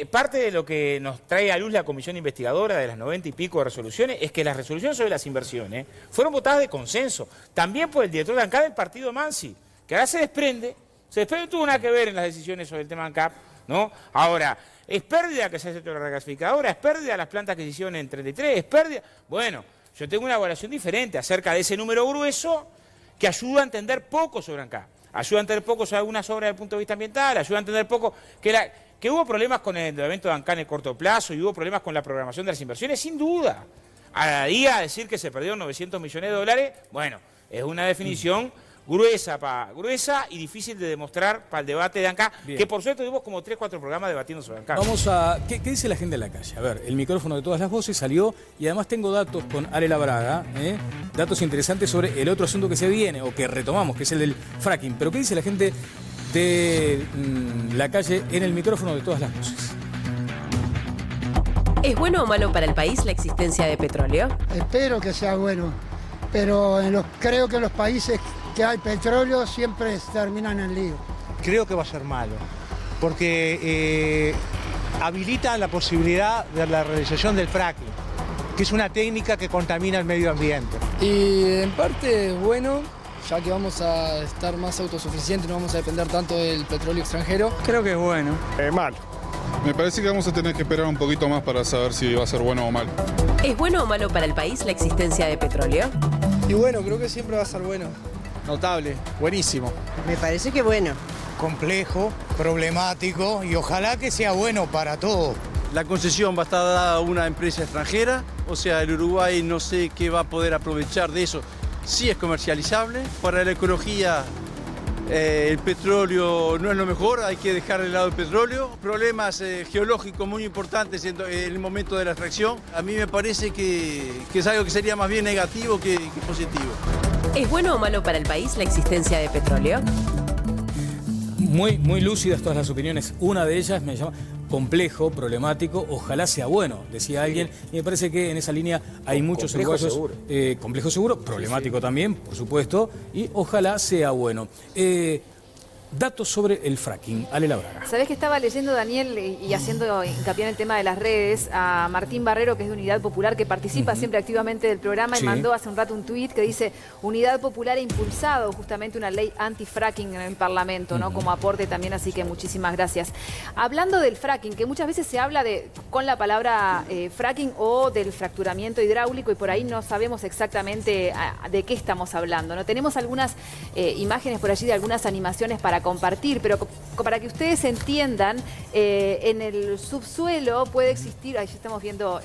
parte de lo que nos trae a luz la comisión investigadora de las 90 y pico de resoluciones es que las resoluciones sobre las inversiones fueron votadas de consenso. También por el director de ANCAP del partido Mansi, que ahora se desprende, no tuvo nada que ver en las decisiones sobre el tema ANCAP, ¿no? Ahora, ¿es pérdida que se haya hecho la regasificadora? ¿Es pérdida las plantas que se hicieron en 33? ¿Es pérdida? Bueno, yo tengo una evaluación diferente acerca de ese número grueso que ayuda a entender poco sobre ANCAP. Ayuda a entender poco sobre algunas obras desde el punto de vista ambiental, ayuda a entender poco que hubo problemas con el endeudamiento de ANCAP en el corto plazo y hubo problemas con la programación de las inversiones, sin duda. A día decir que se perdieron 900 millones de dólares, bueno, es una definición gruesa y difícil de demostrar para el debate de ANCAP, que por suerte tuvimos como 3 o 4 programas debatiendo sobre ANCAP. Vamos a... ¿Qué dice la gente en la calle? A ver, el micrófono de todas las voces salió y además tengo datos con Ale Labraga, datos interesantes sobre el otro asunto que se viene o que retomamos, que es el del fracking. Pero ¿qué dice la gente de la calle en el micrófono de todas las voces? ¿Es bueno o malo para el país la existencia de petróleo? Espero que sea bueno, pero creo que en los países que hay petróleo siempre terminan en lío. Creo que va a ser malo, porque habilita la posibilidad de la realización del fracking, que es una técnica que contamina el medio ambiente. Y en parte es bueno, ya que vamos a estar más autosuficientes, no vamos a depender tanto del petróleo extranjero. Creo que es bueno. Malo. Me parece que vamos a tener que esperar un poquito más para saber si va a ser bueno o malo. ¿Es bueno o malo para el país la existencia de petróleo? Y bueno, creo que siempre va a ser bueno. Notable, buenísimo. Me parece que bueno. Complejo, problemático y ojalá que sea bueno para todos. La concesión va a estar dada a una empresa extranjera, o sea, el Uruguay no sé qué va a poder aprovechar de eso. Sí es comercializable, para la ecología el petróleo no es lo mejor, hay que dejar de lado el petróleo. Problemas geológicos muy importantes en el momento de la extracción. A mí me parece que es algo que sería más bien negativo que positivo. ¿Es bueno o malo para el país la existencia de petróleo? Muy lúcidas todas las opiniones. Una de ellas me llama complejo, problemático, ojalá sea bueno, decía alguien. Y me parece que en esa línea hay muchos uruguayos. Seguro. Complejo seguro, problemático también, por supuesto, y ojalá sea bueno. Datos sobre el fracking. Ale Labraga. Sabés que estaba leyendo, Daniel, y haciendo hincapié en el tema de las redes, a Martín Barrero, que es de Unidad Popular, que participa siempre activamente del programa, y mandó hace un rato un tuit que dice: Unidad Popular ha impulsado justamente una ley anti-fracking en el Parlamento, ¿no? Como aporte también, así que muchísimas gracias. Hablando del fracking, que muchas veces se habla con la palabra fracking o del fracturamiento hidráulico, y por ahí no sabemos exactamente de qué estamos hablando, ¿no? Tenemos algunas imágenes por allí de algunas animaciones para para compartir, pero para que ustedes entiendan, en el subsuelo puede existir, ahí ya estamos viendo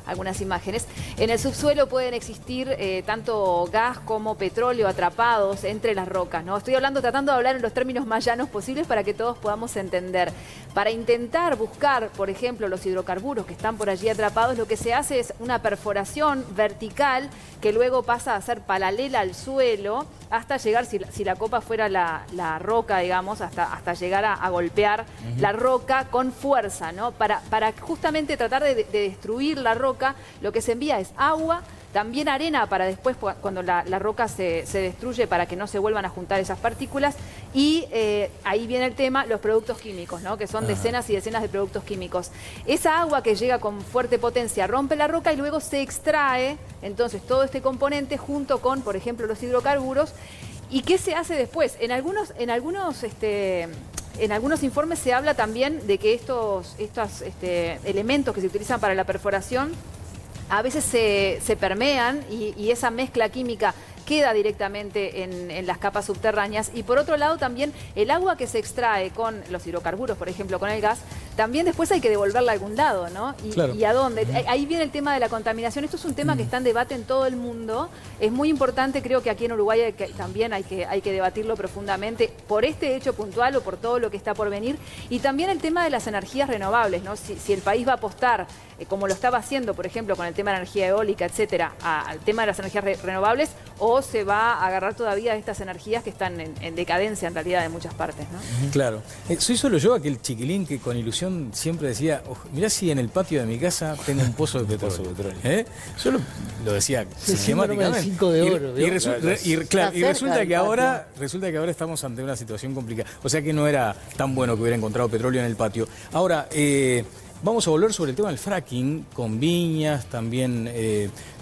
algunas imágenes, en el subsuelo pueden existir tanto gas como petróleo atrapados entre las rocas, ¿no? Estoy tratando de hablar en los términos más llanos posibles para que todos podamos entender. Para intentar buscar, por ejemplo, los hidrocarburos que están por allí atrapados, lo que se hace es una perforación vertical que luego pasa a ser paralela al suelo hasta llegar, si la copa fuera la roca, digamos, hasta llegar a golpear la roca con fuerza, ¿no? Para justamente tratar de destruir la roca, lo que se envía es agua, también arena para después, cuando la roca se destruye, para que no se vuelvan a juntar esas partículas. Y ahí viene el tema, los productos químicos, ¿no? Que son decenas y decenas de productos químicos. Esa agua que llega con fuerte potencia rompe la roca y luego se extrae, entonces, todo este componente junto con, por ejemplo, los hidrocarburos. ¿Y qué se hace después? En algunos informes se habla también de que estos elementos que se utilizan para la perforación a veces se permean y esa mezcla química queda directamente en las capas subterráneas. Y por otro lado también el agua que se extrae con los hidrocarburos, por ejemplo, con el gas, también después hay que devolverla a algún lado, ¿no? ¿Y a dónde? Ahí viene el tema de la contaminación. Esto es un tema que está en debate en todo el mundo. Es muy importante, creo que aquí en Uruguay también hay que debatirlo profundamente por este hecho puntual o por todo lo que está por venir. Y también el tema de las energías renovables, ¿no? Si el país va a apostar, como lo estaba haciendo, por ejemplo, con el tema de la energía eólica, etcétera, al tema de las energías renovables, o se va a agarrar todavía estas energías que están en decadencia en realidad en muchas partes, ¿no? Claro. Soy solo yo aquel chiquilín que con ilusión siempre decía, mirá si en el patio de mi casa tengo un pozo de petróleo. Yo lo decía sistemáticamente. 5 de oro. Y resulta que ahora estamos ante una situación complicada. O sea que no era tan bueno que hubiera encontrado petróleo en el patio. Ahora, vamos a volver sobre el tema del fracking, con Viñas, también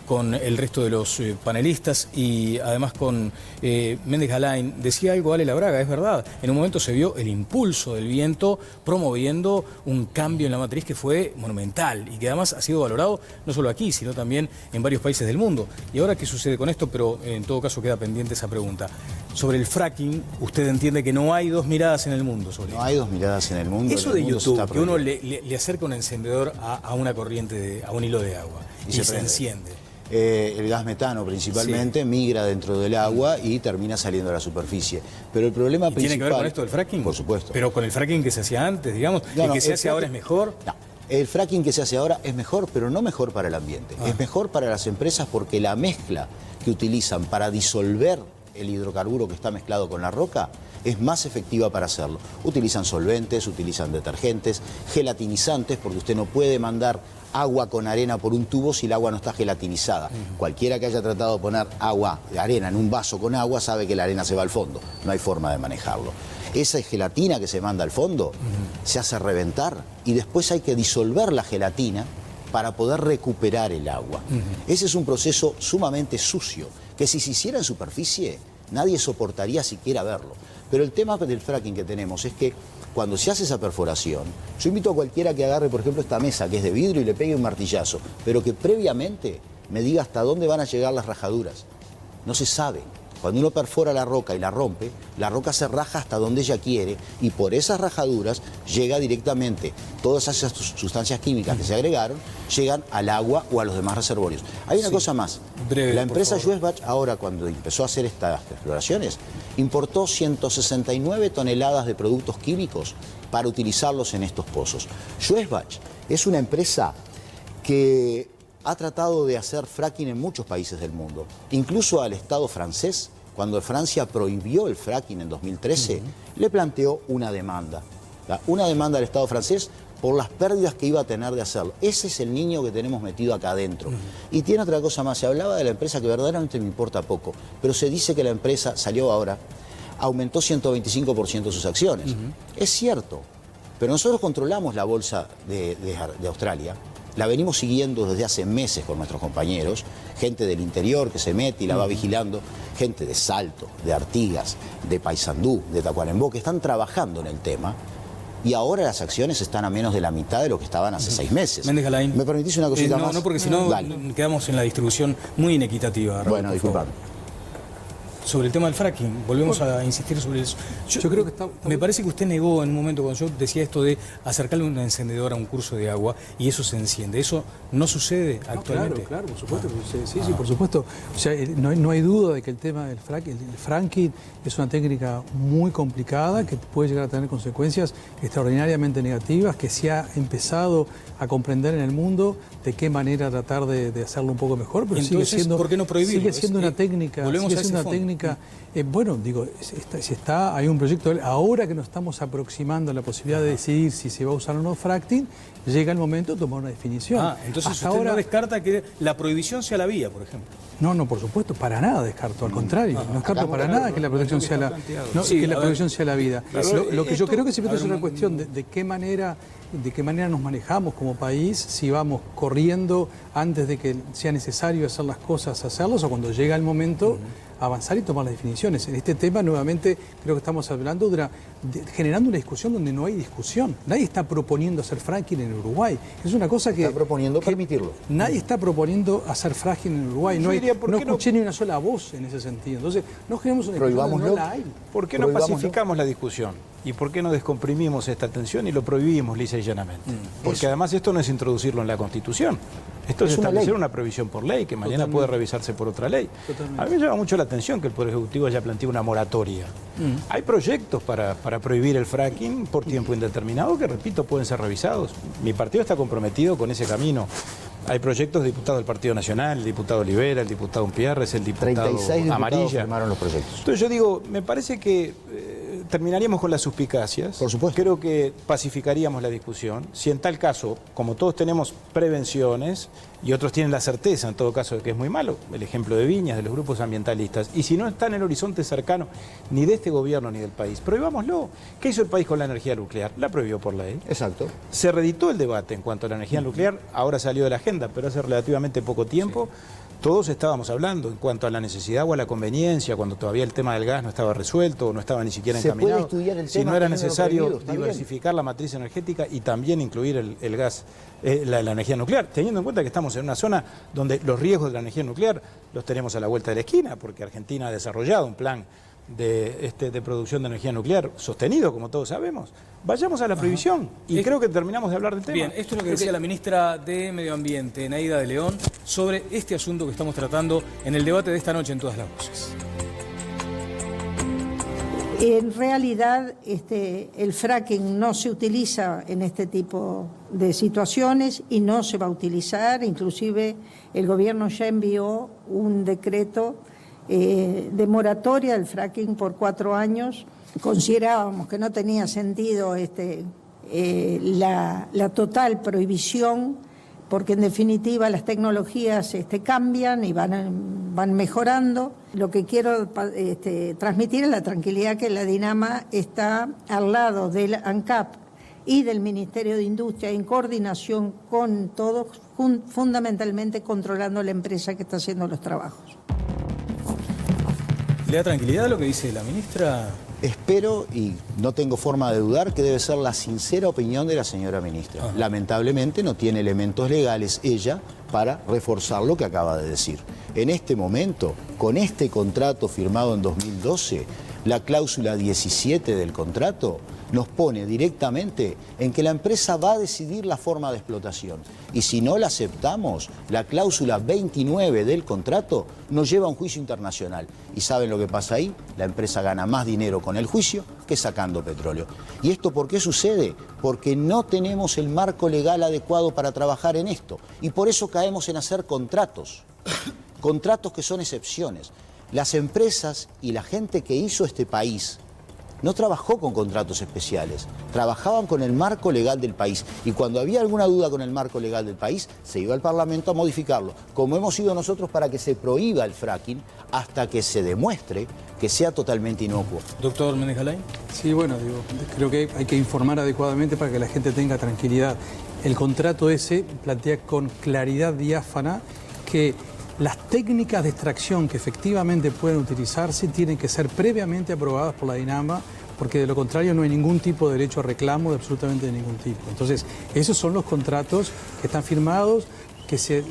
con el resto de los panelistas y además con Méndez Galain. Decía algo Ale Labraga, es verdad. En un momento se vio el impulso del viento promoviendo un cambio en la matriz que fue monumental y que además ha sido valorado no solo aquí, sino también en varios países del mundo. ¿Y ahora qué sucede con esto? Pero en todo caso queda pendiente esa pregunta. Sobre el fracking, usted entiende que no hay dos miradas en el mundo sobre No hay dos miradas en el mundo. Eso de YouTube, que uno le acerca un encendedor a una corriente, a un hilo de agua y se enciende. El gas metano principalmente migra dentro del agua y termina saliendo a la superficie. Pero el problema principal... ¿Tiene que ver con esto del fracking? Por supuesto. Pero con el fracking que se hacía antes, digamos, el que se hace ahora es mejor. No. El fracking que se hace ahora es mejor, pero no mejor para el ambiente. Es mejor para las empresas porque la mezcla que utilizan para disolver el hidrocarburo que está mezclado con la roca es más efectiva para hacerlo. Utilizan solventes, utilizan detergentes, gelatinizantes, porque usted no puede mandar agua con arena por un tubo si el agua no está gelatinizada. Cualquiera que haya tratado de poner agua de arena en un vaso con agua sabe que la arena se va al fondo. No hay forma de manejarlo. Esa gelatina que se manda al fondo se hace reventar y después hay que disolver la gelatina para poder recuperar el agua. Ese es un proceso sumamente sucio, que si se hiciera en superficie, nadie soportaría siquiera verlo. Pero el tema del fracking que tenemos es que cuando se hace esa perforación, yo invito a cualquiera que agarre, por ejemplo, esta mesa que es de vidrio y le pegue un martillazo, pero que previamente me diga hasta dónde van a llegar las rajaduras. No se sabe. Cuando uno perfora la roca y la rompe, la roca se raja hasta donde ella quiere y por esas rajaduras llega directamente todas esas sustancias químicas que se agregaron, llegan al agua o a los demás reservorios. Hay una cosa más. Breve, la empresa Schwesbach, ahora cuando empezó a hacer estas exploraciones, importó 169 toneladas de productos químicos para utilizarlos en estos pozos. Schwesbach es una empresa que ha tratado de hacer fracking en muchos países del mundo, incluso al Estado francés. Cuando Francia prohibió el fracking en 2013, le planteó una demanda. Una demanda al Estado francés por las pérdidas que iba a tener de hacerlo. Ese es el niño que tenemos metido acá adentro. Y tiene otra cosa más. Se hablaba de la empresa que verdaderamente me importa poco, pero se dice que la empresa, salió ahora, aumentó 125% sus acciones. Es cierto, pero nosotros controlamos la bolsa de Australia. La venimos siguiendo desde hace meses con nuestros compañeros, gente del interior que se mete y la va vigilando, gente de Salto, de Artigas, de Paysandú, de Tacuarembó, que están trabajando en el tema. Y ahora las acciones están a menos de la mitad de lo que estaban hace 6 meses. Méndez Galain. ¿Me permitís una cosita más? No, porque si no quedamos en la distribución muy inequitativa. Bueno, disculpad. sobre el tema del fracking. Volvemos a insistir sobre eso. Yo creo que me parece que usted negó en un momento cuando yo decía esto de acercarle un encendedor a un curso de agua y eso se enciende. ¿Eso no sucede actualmente? Claro, por supuesto. Sí, por supuesto. O sea, no hay duda de que el tema del fracking es una técnica muy complicada que puede llegar a tener consecuencias extraordinariamente negativas, que se ha empezado a comprender en el mundo de qué manera tratar de hacerlo un poco mejor, pero entonces, sigue siendo, ¿por qué no prohibirlo? Sigue siendo una técnica. Bueno, digo, hay un proyecto, ahora que nos estamos aproximando a la posibilidad de decidir si se va a usar o no fracking, llega el momento de tomar una definición. Entonces Hasta usted ahora no descarta que la prohibición sea la vía, por ejemplo. No, por supuesto, para nada descarto, al contrario, no descarto para nada que la protección sea la vida. Lo que yo creo que siempre es una cuestión de qué manera nos manejamos como país, si vamos corriendo antes de que sea necesario hacer las cosas, hacerlas, o cuando llega el momento avanzar y tomar las definiciones. En este tema, nuevamente, creo que estamos hablando generando una discusión donde no hay discusión. Nadie está proponiendo hacer fracking en Uruguay. Es una cosa que... Está proponiendo permitirlo. Nadie está proponiendo hacer fracking en Uruguay. No escuché ni una sola voz en ese sentido. Entonces, no generemos una discusión donde no la hay. ¿Por qué no pacificamos la discusión? ¿Y por qué no descomprimimos esta tensión y lo prohibimos lisa y llanamente? Porque además esto no es introducirlo en la Constitución. Esto es establecer una prohibición por ley que mañana puede revisarse por otra ley. A mí me llama mucho la atención que el Poder Ejecutivo haya planteado una moratoria. Hay proyectos para prohibir el fracking por tiempo indeterminado que, repito, pueden ser revisados. Mi partido está comprometido con ese camino. Hay proyectos de diputados del Partido Nacional, el diputado Olivera, el diputado Umpierres, el diputado 36 Amarilla. firmaron los proyectos. Entonces yo digo, me parece que terminaríamos con las suspicacias. Por supuesto. Creo que pacificaríamos la discusión. Si en tal caso, como todos tenemos prevenciones y otros tienen la certeza en todo caso de que es muy malo, el ejemplo de Viñas, de los grupos ambientalistas, y si no está en el horizonte cercano ni de este gobierno ni del país, prohibámoslo. ¿Qué hizo el país con la energía nuclear? La prohibió por ley. Exacto. Se reeditó el debate en cuanto a la energía nuclear, ahora salió de la agenda, pero hace relativamente poco tiempo. Todos estábamos hablando en cuanto a la necesidad o a la conveniencia, cuando todavía el tema del gas no estaba resuelto o no estaba ni siquiera encaminado. Se puede estudiar el tema, si no era necesario diversificar la matriz energética y también incluir el gas, la energía nuclear, teniendo en cuenta que estamos en una zona donde los riesgos de la energía nuclear los tenemos a la vuelta de la esquina, porque Argentina ha desarrollado un plan de producción de energía nuclear sostenido, como todos sabemos. Vayamos a la prohibición y creo que terminamos de hablar del tema. Bien, esto es lo que decía la ministra de Medio Ambiente, Naida de León, sobre este asunto que estamos tratando en el debate de esta noche en Todas las Voces. En realidad, el fracking no se utiliza en este tipo de situaciones y no se va a utilizar. Inclusive, el gobierno ya envió un decreto de moratoria del fracking por 4 años. Considerábamos que no tenía sentido la total prohibición, porque en definitiva las tecnologías cambian y van mejorando. Lo que quiero transmitir es la tranquilidad que la Dinama está al lado del ANCAP y del Ministerio de Industria en coordinación con todos, fundamentalmente controlando la empresa que está haciendo los trabajos. ¿Le da tranquilidad lo que dice la ministra? Espero, y no tengo forma de dudar, que debe ser la sincera opinión de la señora ministra. Lamentablemente no tiene elementos legales ella para reforzar lo que acaba de decir. En este momento, con este contrato firmado en 2012, la cláusula 17 del contrato nos pone directamente en que la empresa va a decidir la forma de explotación. Y si no la aceptamos, la cláusula 29 del contrato nos lleva a un juicio internacional. ¿Y saben lo que pasa ahí? La empresa gana más dinero con el juicio que sacando petróleo. ¿Y esto por qué sucede? Porque no tenemos el marco legal adecuado para trabajar en esto. Y por eso caemos en hacer contratos. Contratos que son excepciones. Las empresas y la gente que hizo este país no trabajó con contratos especiales, trabajaban con el marco legal del país. Y cuando había alguna duda con el marco legal del país, se iba al Parlamento a modificarlo, como hemos ido nosotros para que se prohíba el fracking hasta que se demuestre que sea totalmente inocuo. Doctor Méndez Galay. Sí, bueno, creo que hay que informar adecuadamente para que la gente tenga tranquilidad. El contrato ese plantea con claridad diáfana que las técnicas de extracción que efectivamente pueden utilizarse tienen que ser previamente aprobadas por la Dinama, porque de lo contrario no hay ningún tipo de derecho a reclamo de absolutamente ningún tipo. Entonces, esos son los contratos que están firmados.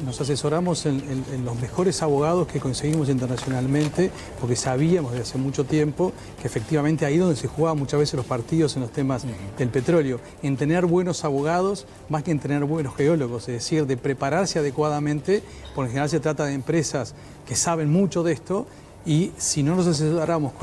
nos asesoramos en los mejores abogados que conseguimos internacionalmente, porque sabíamos desde hace mucho tiempo que efectivamente ahí donde se jugaban muchas veces los partidos en los temas del petróleo, en tener buenos abogados más que en tener buenos geólogos, es decir, de prepararse adecuadamente, porque en general se trata de empresas que saben mucho de esto. Y si no nos asesoramos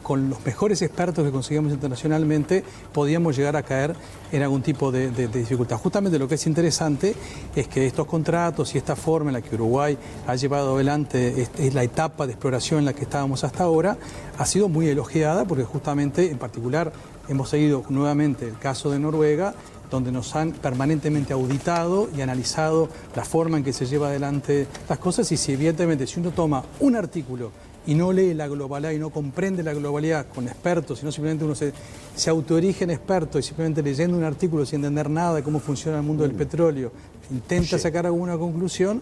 con los mejores expertos que conseguimos internacionalmente, podíamos llegar a caer en algún tipo de dificultad. Justamente lo que es interesante es que estos contratos y esta forma en la que Uruguay ha llevado adelante es la etapa de exploración en la que estábamos hasta ahora, ha sido muy elogiada porque justamente, en particular, hemos seguido nuevamente el caso de Noruega, donde nos han permanentemente auditado y analizado la forma en que se lleva adelante las cosas. Y si evidentemente si uno toma un artículo y no lee la globalidad y no comprende la globalidad con expertos, sino simplemente uno se autoerige en experto y simplemente leyendo un artículo sin entender nada de cómo funciona el mundo del petróleo, intenta sacar alguna conclusión,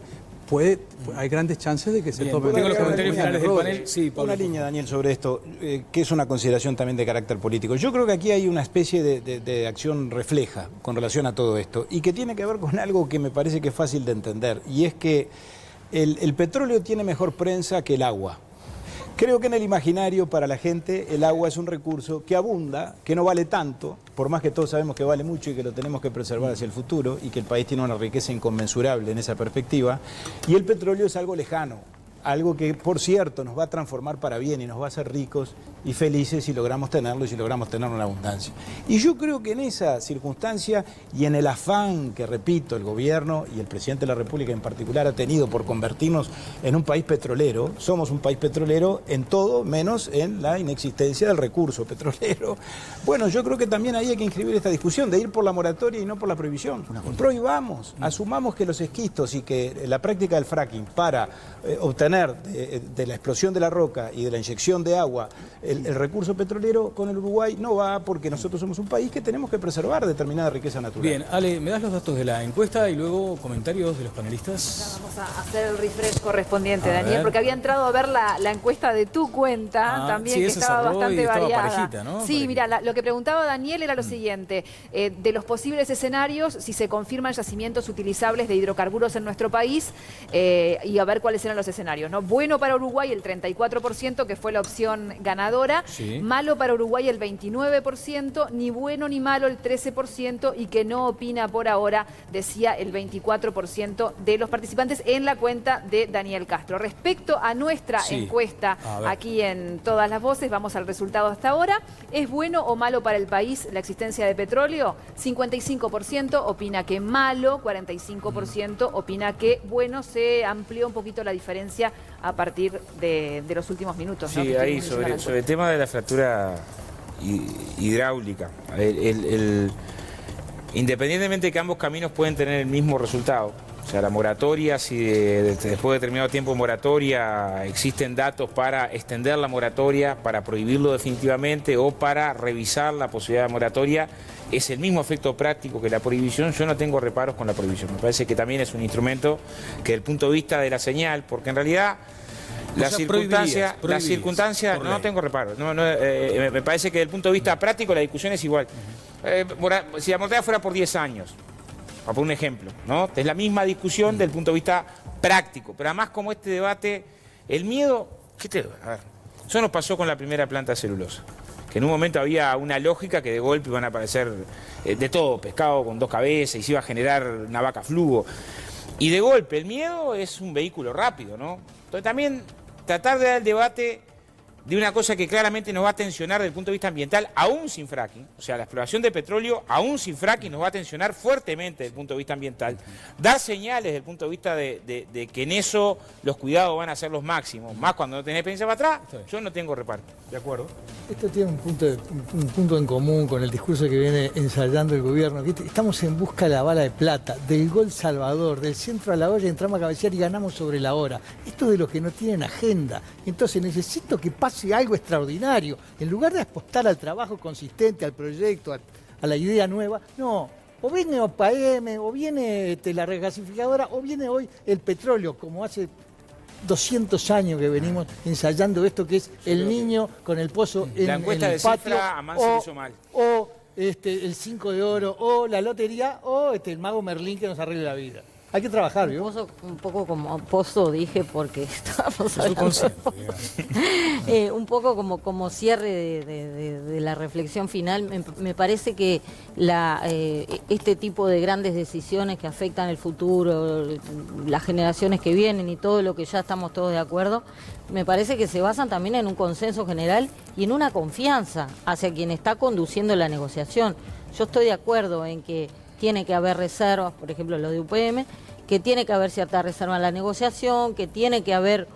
hay grandes chances de que se tome. Tengo los comentarios finales del panel. Sí, una línea, Daniel, sobre esto, que es una consideración también de carácter político. Yo creo que aquí hay una especie de acción refleja con relación a todo esto y que tiene que ver con algo que me parece que es fácil de entender, y es que el petróleo tiene mejor prensa que el agua. Creo que en el imaginario para la gente el agua es un recurso que abunda, que no vale tanto, por más que todos sabemos que vale mucho y que lo tenemos que preservar hacia el futuro y que el país tiene una riqueza inconmensurable en esa perspectiva, y el petróleo es algo lejano, algo que, por cierto, nos va a transformar para bien y nos va a hacer ricos y felices si logramos tenerlo y si logramos tenerlo en abundancia. Y yo creo que en esa circunstancia y en el afán que, repito, el gobierno y el presidente de la República en particular ha tenido por convertirnos en un país petrolero, somos un país petrolero en todo menos en la inexistencia del recurso petrolero. Bueno, yo creo que también ahí hay que inscribir esta discusión de ir por la moratoria y no por la prohibición. Prohibamos, asumamos que los esquistos y que la práctica del fracking para obtener de la explosión de la roca y de la inyección de agua el recurso petrolero con el Uruguay no va, porque nosotros somos un país que tenemos que preservar determinada riqueza natural. Bien, Ale, ¿me das los datos de la encuesta y luego comentarios de los panelistas? Vamos a hacer el refresh correspondiente, Daniel, porque había entrado a ver la encuesta de tu cuenta también, sí, que estaba bastante variada. Parejita, ¿no? Sí, mira, lo que preguntaba Daniel era lo siguiente, de los posibles escenarios, si se confirman yacimientos utilizables de hidrocarburos en nuestro país, y a ver cuáles eran los escenarios, ¿no? Bueno para Uruguay el 34%, que fue la opción ganadora, malo para Uruguay el 29%, ni bueno ni malo el 13%, y que no opina por ahora, decía el 24% de los participantes en la cuenta de Daniel Castro. Respecto a nuestra encuesta aquí en Todas las Voces, vamos al resultado hasta ahora. ¿Es bueno o malo para el país la existencia de petróleo? 55% opina que malo, 45% opina que bueno. Se amplió un poquito la diferencia a partir de los últimos minutos, ¿no? Sí, ahí sobre el tema de la fractura hidráulica. Independientemente de que ambos caminos pueden tener el mismo resultado, o sea, la moratoria, si después de determinado tiempo de moratoria existen datos para extender la moratoria, para prohibirlo definitivamente o para revisar la posibilidad de moratoria, es el mismo efecto práctico que la prohibición. Yo no tengo reparos con la prohibición. Me parece que también es un instrumento que, desde el punto de vista de la señal, porque en realidad la circunstancia, no tengo reparos. Me parece que desde el punto de vista práctico la discusión es igual. Si la moratoria fuera por 10 años, por un ejemplo, ¿no? Es la misma discusión desde el punto de vista práctico, pero además como este debate, el miedo, a ver, eso nos pasó con la primera planta de celulosa, que en un momento había una lógica que de golpe iban a aparecer de todo, pescado con 2 cabezas y se iba a generar una vaca flujo. Y de golpe el miedo es un vehículo rápido, ¿no? Entonces también tratar de dar el debate de una cosa que claramente nos va a tensionar desde el punto de vista ambiental, aún sin fracking, o sea, la exploración de petróleo, aún sin fracking, nos va a tensionar fuertemente desde el punto de vista ambiental, dar señales desde el punto de vista de que en eso los cuidados van a ser los máximos, más cuando no tenés experiencia para atrás, yo no tengo reparto. ¿De acuerdo? Esto tiene un punto en común con el discurso que viene ensayando el gobierno. Estamos en busca de la bala de plata, del gol salvador, del centro a la olla, entramos a cabecear y ganamos sobre la hora. Esto es de los que no tienen agenda. Entonces necesito que pase algo extraordinario. En lugar de apostar al trabajo consistente, al proyecto, a la idea nueva, no. O viene OPAM, o viene la regasificadora, o viene hoy el petróleo, como hace 200 años que venimos ensayando esto, que es el niño con el pozo en el patio, o el 5 de oro, o la lotería, o el mago Merlín que nos arregle la vida. Hay que trabajar, ¿vio? Un poco como pozo, dije, porque estábamos hablando. Un poco como cierre de la reflexión final. Me parece que este tipo de grandes decisiones que afectan el futuro, las generaciones que vienen y todo lo que ya estamos todos de acuerdo, me parece que se basan también en un consenso general y en una confianza hacia quien está conduciendo la negociación. Yo estoy de acuerdo en que tiene que haber reservas, por ejemplo lo de UPM, que tiene que haber cierta reserva en la negociación, que tiene que haber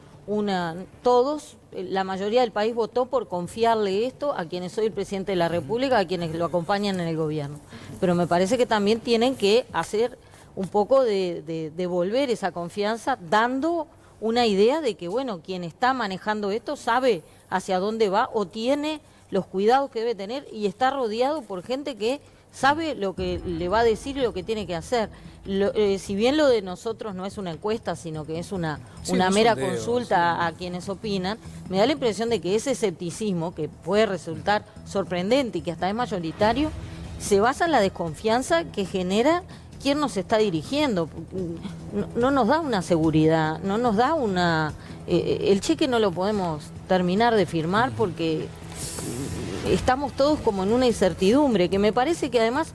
la mayoría del país votó por confiarle esto a quienes soy el presidente de la República, a quienes lo acompañan en el gobierno. Pero me parece que también tienen que hacer un poco de devolver esa confianza, dando una idea de que, bueno, quien está manejando esto sabe hacia dónde va o tiene los cuidados que debe tener y está rodeado por gente que sabe lo que le va a decir y lo que tiene que hacer. Si bien lo de nosotros no es una encuesta, sino que es una mera sondeo, consulta a quienes opinan, me da la impresión de que ese escepticismo, que puede resultar sorprendente y que hasta es mayoritario, se basa en la desconfianza que genera quien nos está dirigiendo. No nos da una seguridad, no nos da una... el cheque no lo podemos terminar de firmar porque estamos todos como en una incertidumbre, que me parece que además,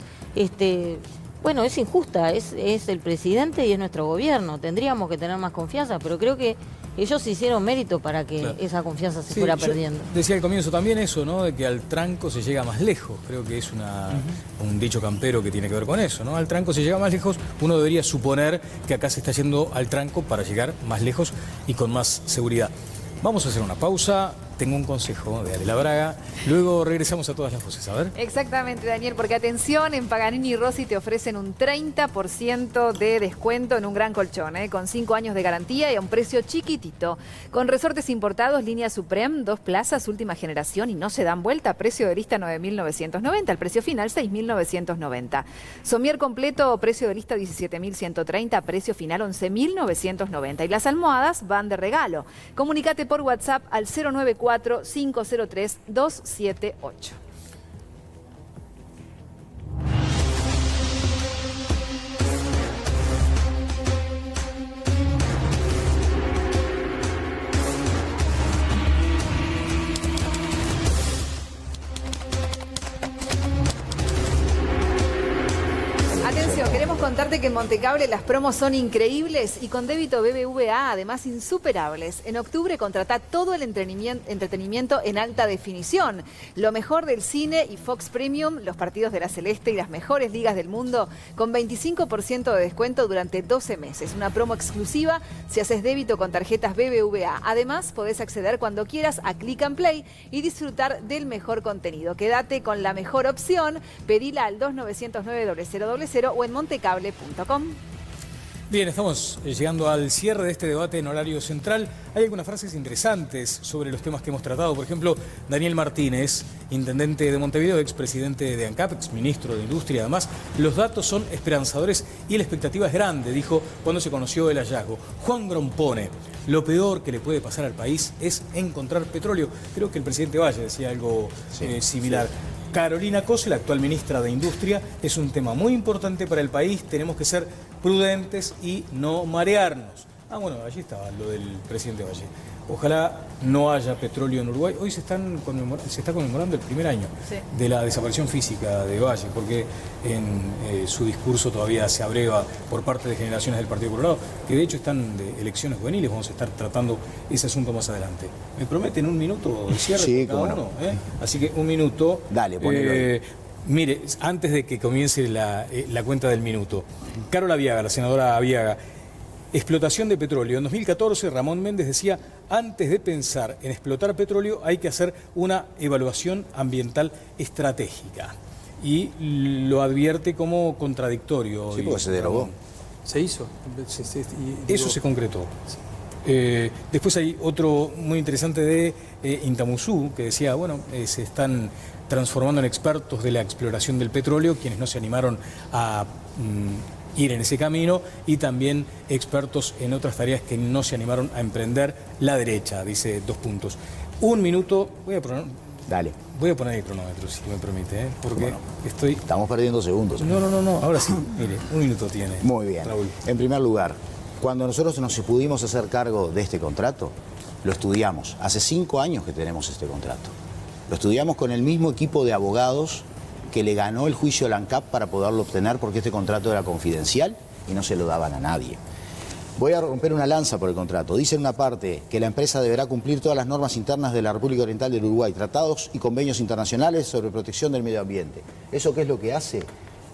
bueno, es injusta, es el presidente y es nuestro gobierno, tendríamos que tener más confianza, pero creo que ellos hicieron mérito para que esa confianza se fuera perdiendo. Decía al comienzo también eso, ¿no? De que al tranco se llega más lejos. Creo que es un dicho campero que tiene que ver con eso, ¿no? Al tranco se llega más lejos. Uno debería suponer que acá se está yendo al tranco para llegar más lejos y con más seguridad. Vamos a hacer una pausa. Tengo un consejo de Adela Braga. Luego regresamos a todas las voces. A ver. Exactamente, Daniel, porque atención, en Paganini y Rossi te ofrecen un 30% de descuento en un gran colchón, con 5 años de garantía y a un precio chiquitito. Con resortes importados, línea Supreme, 2 plazas, última generación y no se dan vuelta. Precio de lista 9.990, el precio final 6.990. Somier completo, precio de lista 17.130, precio final 11.990. Y las almohadas van de regalo. Comunícate por WhatsApp al 094-503-278. Atención, queremos contarte que en Montecable las promos son increíbles y con débito BBVA además insuperables. En octubre contratá todo el entretenimiento en alta definición. Lo mejor del cine y Fox Premium, los partidos de la Celeste y las mejores ligas del mundo con 25% de descuento durante 12 meses. Una promo exclusiva si haces débito con tarjetas BBVA. Además, podés acceder cuando quieras a Click and Play y disfrutar del mejor contenido. Quédate con la mejor opción. Pedila al 2909-0000 o en montecable.com. Bien, estamos llegando al cierre de este debate en horario central. Hay algunas frases interesantes sobre los temas que hemos tratado. Por ejemplo, Daniel Martínez, intendente de Montevideo, expresidente de ANCAP, exministro de Industria. Además, los datos son esperanzadores y la expectativa es grande, dijo cuando se conoció el hallazgo. Juan Grompone, lo peor que le puede pasar al país es encontrar petróleo. Creo que el presidente Valle decía algo similar. Carolina Cose, la actual ministra de Industria, es un tema muy importante para el país, tenemos que ser prudentes y no marearnos. Bueno, allí estaba lo del presidente Valle. Ojalá no haya petróleo en Uruguay. Hoy se está conmemorando el primer año de la desaparición física de Valle, porque en su discurso todavía se abreva por parte de generaciones del Partido Colorado, que de hecho están de elecciones juveniles. Vamos a estar tratando ese asunto más adelante. ¿Me prometen un minuto de cierre? Sí, cada cómo uno? no. Así que un minuto. Dale, ponelo ahí. Mire, antes de que comience la cuenta del minuto, Carola Viaga, la senadora Viaga, explotación de petróleo. En 2014, Ramón Méndez decía, antes de pensar en explotar petróleo hay que hacer una evaluación ambiental estratégica. Y lo advierte como contradictorio. Sí, porque se derogó. Se hizo. Eso se concretó. Después hay otro muy interesante de Intamuzú, que decía, bueno, se están transformando en expertos de la exploración del petróleo, quienes no se animaron a ir en ese camino, y también expertos en otras tareas que no se animaron a emprender. La derecha, dice 2 puntos. Un minuto, voy a poner... Dale. Voy a poner el cronómetro, si me permite, porque Estamos perdiendo segundos. No, ahora sí. Mire, 1 minuto tiene. Muy bien. Raúl. En primer lugar, cuando nosotros nos pudimos hacer cargo de este contrato, lo estudiamos. Hace 5 años que tenemos este contrato. Lo estudiamos con el mismo equipo de abogados que le ganó el juicio a la ANCAP para poderlo obtener, porque este contrato era confidencial y no se lo daban a nadie. Voy a romper una lanza por el contrato. Dice en una parte que la empresa deberá cumplir todas las normas internas de la República Oriental del Uruguay, tratados y convenios internacionales sobre protección del medio ambiente. ¿Eso qué es lo que hace?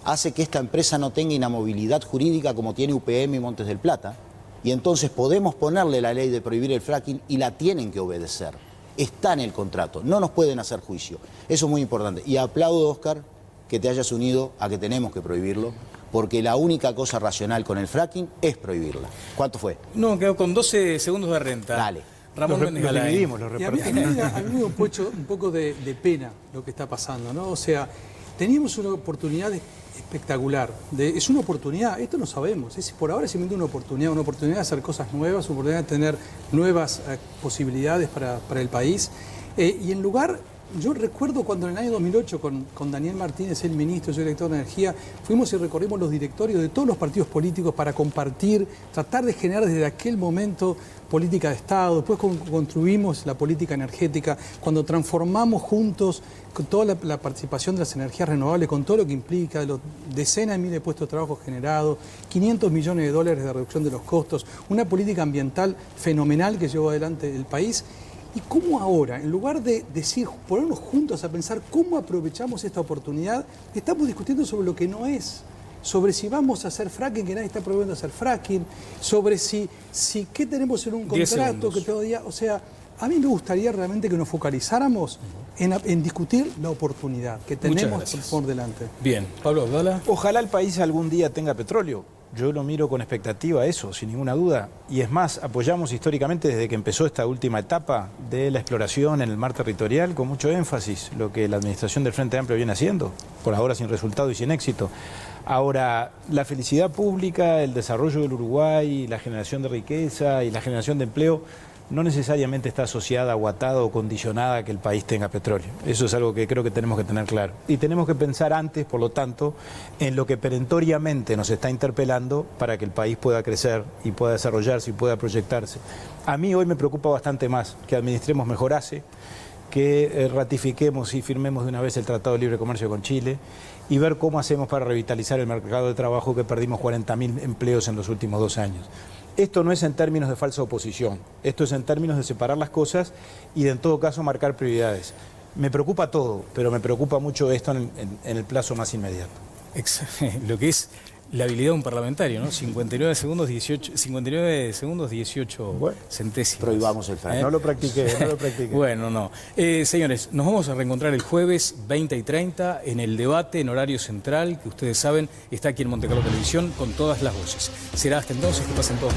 Hace que esta empresa no tenga inamovilidad jurídica como tiene UPM y Montes del Plata, y entonces podemos ponerle la ley de prohibir el fracking y la tienen que obedecer. Está en el contrato, no nos pueden hacer juicio. Eso es muy importante. Y aplaudo, Oscar, que te hayas unido a que tenemos que prohibirlo, porque la única cosa racional con el fracking es prohibirla. ¿Cuánto fue? No, quedó con 12 segundos de renta. Dale. Ramón Méndez Galay. dividimos, los Y a mí repartimos. me da un poco de pena lo que está pasando, ¿no? O sea, teníamos una oportunidad espectacular. Es una oportunidad, esto no sabemos. Por ahora es simplemente una oportunidad de hacer cosas nuevas, una oportunidad de tener nuevas posibilidades para el país. Y en lugar... Yo recuerdo cuando en el año 2008 con Daniel Martínez, el ministro, yo director de Energía, fuimos y recorrimos los directorios de todos los partidos políticos para compartir, tratar de generar desde aquel momento política de Estado, después construimos la política energética, cuando transformamos juntos con toda la participación de las energías renovables, con todo lo que implica, decenas de miles de puestos de trabajo generados, $500 millones de reducción de los costos, una política ambiental fenomenal que llevó adelante el país. ¿Y cómo ahora, en lugar de decir, ponernos juntos a pensar cómo aprovechamos esta oportunidad, estamos discutiendo sobre lo que no es? Sobre si vamos a hacer fracking, que nadie está prohibiendo hacer fracking, sobre si qué tenemos en un contrato que todavía... O sea, a mí me gustaría realmente que nos focalizáramos en discutir la oportunidad que tenemos por delante. Bien, Pablo Abdala. Ojalá el país algún día tenga petróleo. Yo lo miro con expectativa a eso, sin ninguna duda. Y es más, apoyamos históricamente desde que empezó esta última etapa de la exploración en el mar territorial, con mucho énfasis, lo que la administración del Frente Amplio viene haciendo, por ahora sin resultado y sin éxito. Ahora, la felicidad pública, el desarrollo del Uruguay, la generación de riqueza y la generación de empleo no necesariamente está asociada o atada o condicionada a que el país tenga petróleo. Eso es algo que creo que tenemos que tener claro. Y tenemos que pensar antes, por lo tanto, en lo que perentoriamente nos está interpelando para que el país pueda crecer y pueda desarrollarse y pueda proyectarse. A mí hoy me preocupa bastante más que administremos mejor ACE, que ratifiquemos y firmemos de una vez el Tratado de Libre Comercio con Chile y ver cómo hacemos para revitalizar el mercado de trabajo, que perdimos 40.000 empleos en los últimos 2 años. Esto no es en términos de falsa oposición, esto es en términos de separar las cosas y de en todo caso marcar prioridades. Me preocupa todo, pero me preocupa mucho esto en el plazo más inmediato. Lo que es la habilidad de un parlamentario, ¿no? 59 segundos 18 centésimos. Prohibamos el fracking. No lo practiqué, no lo practiqué. Bueno, no. Señores, nos vamos a reencontrar el jueves 20 y 30 en el debate en horario central, que ustedes saben está aquí en Montecarlo Televisión con todas las voces. Será hasta entonces, que pasen todos.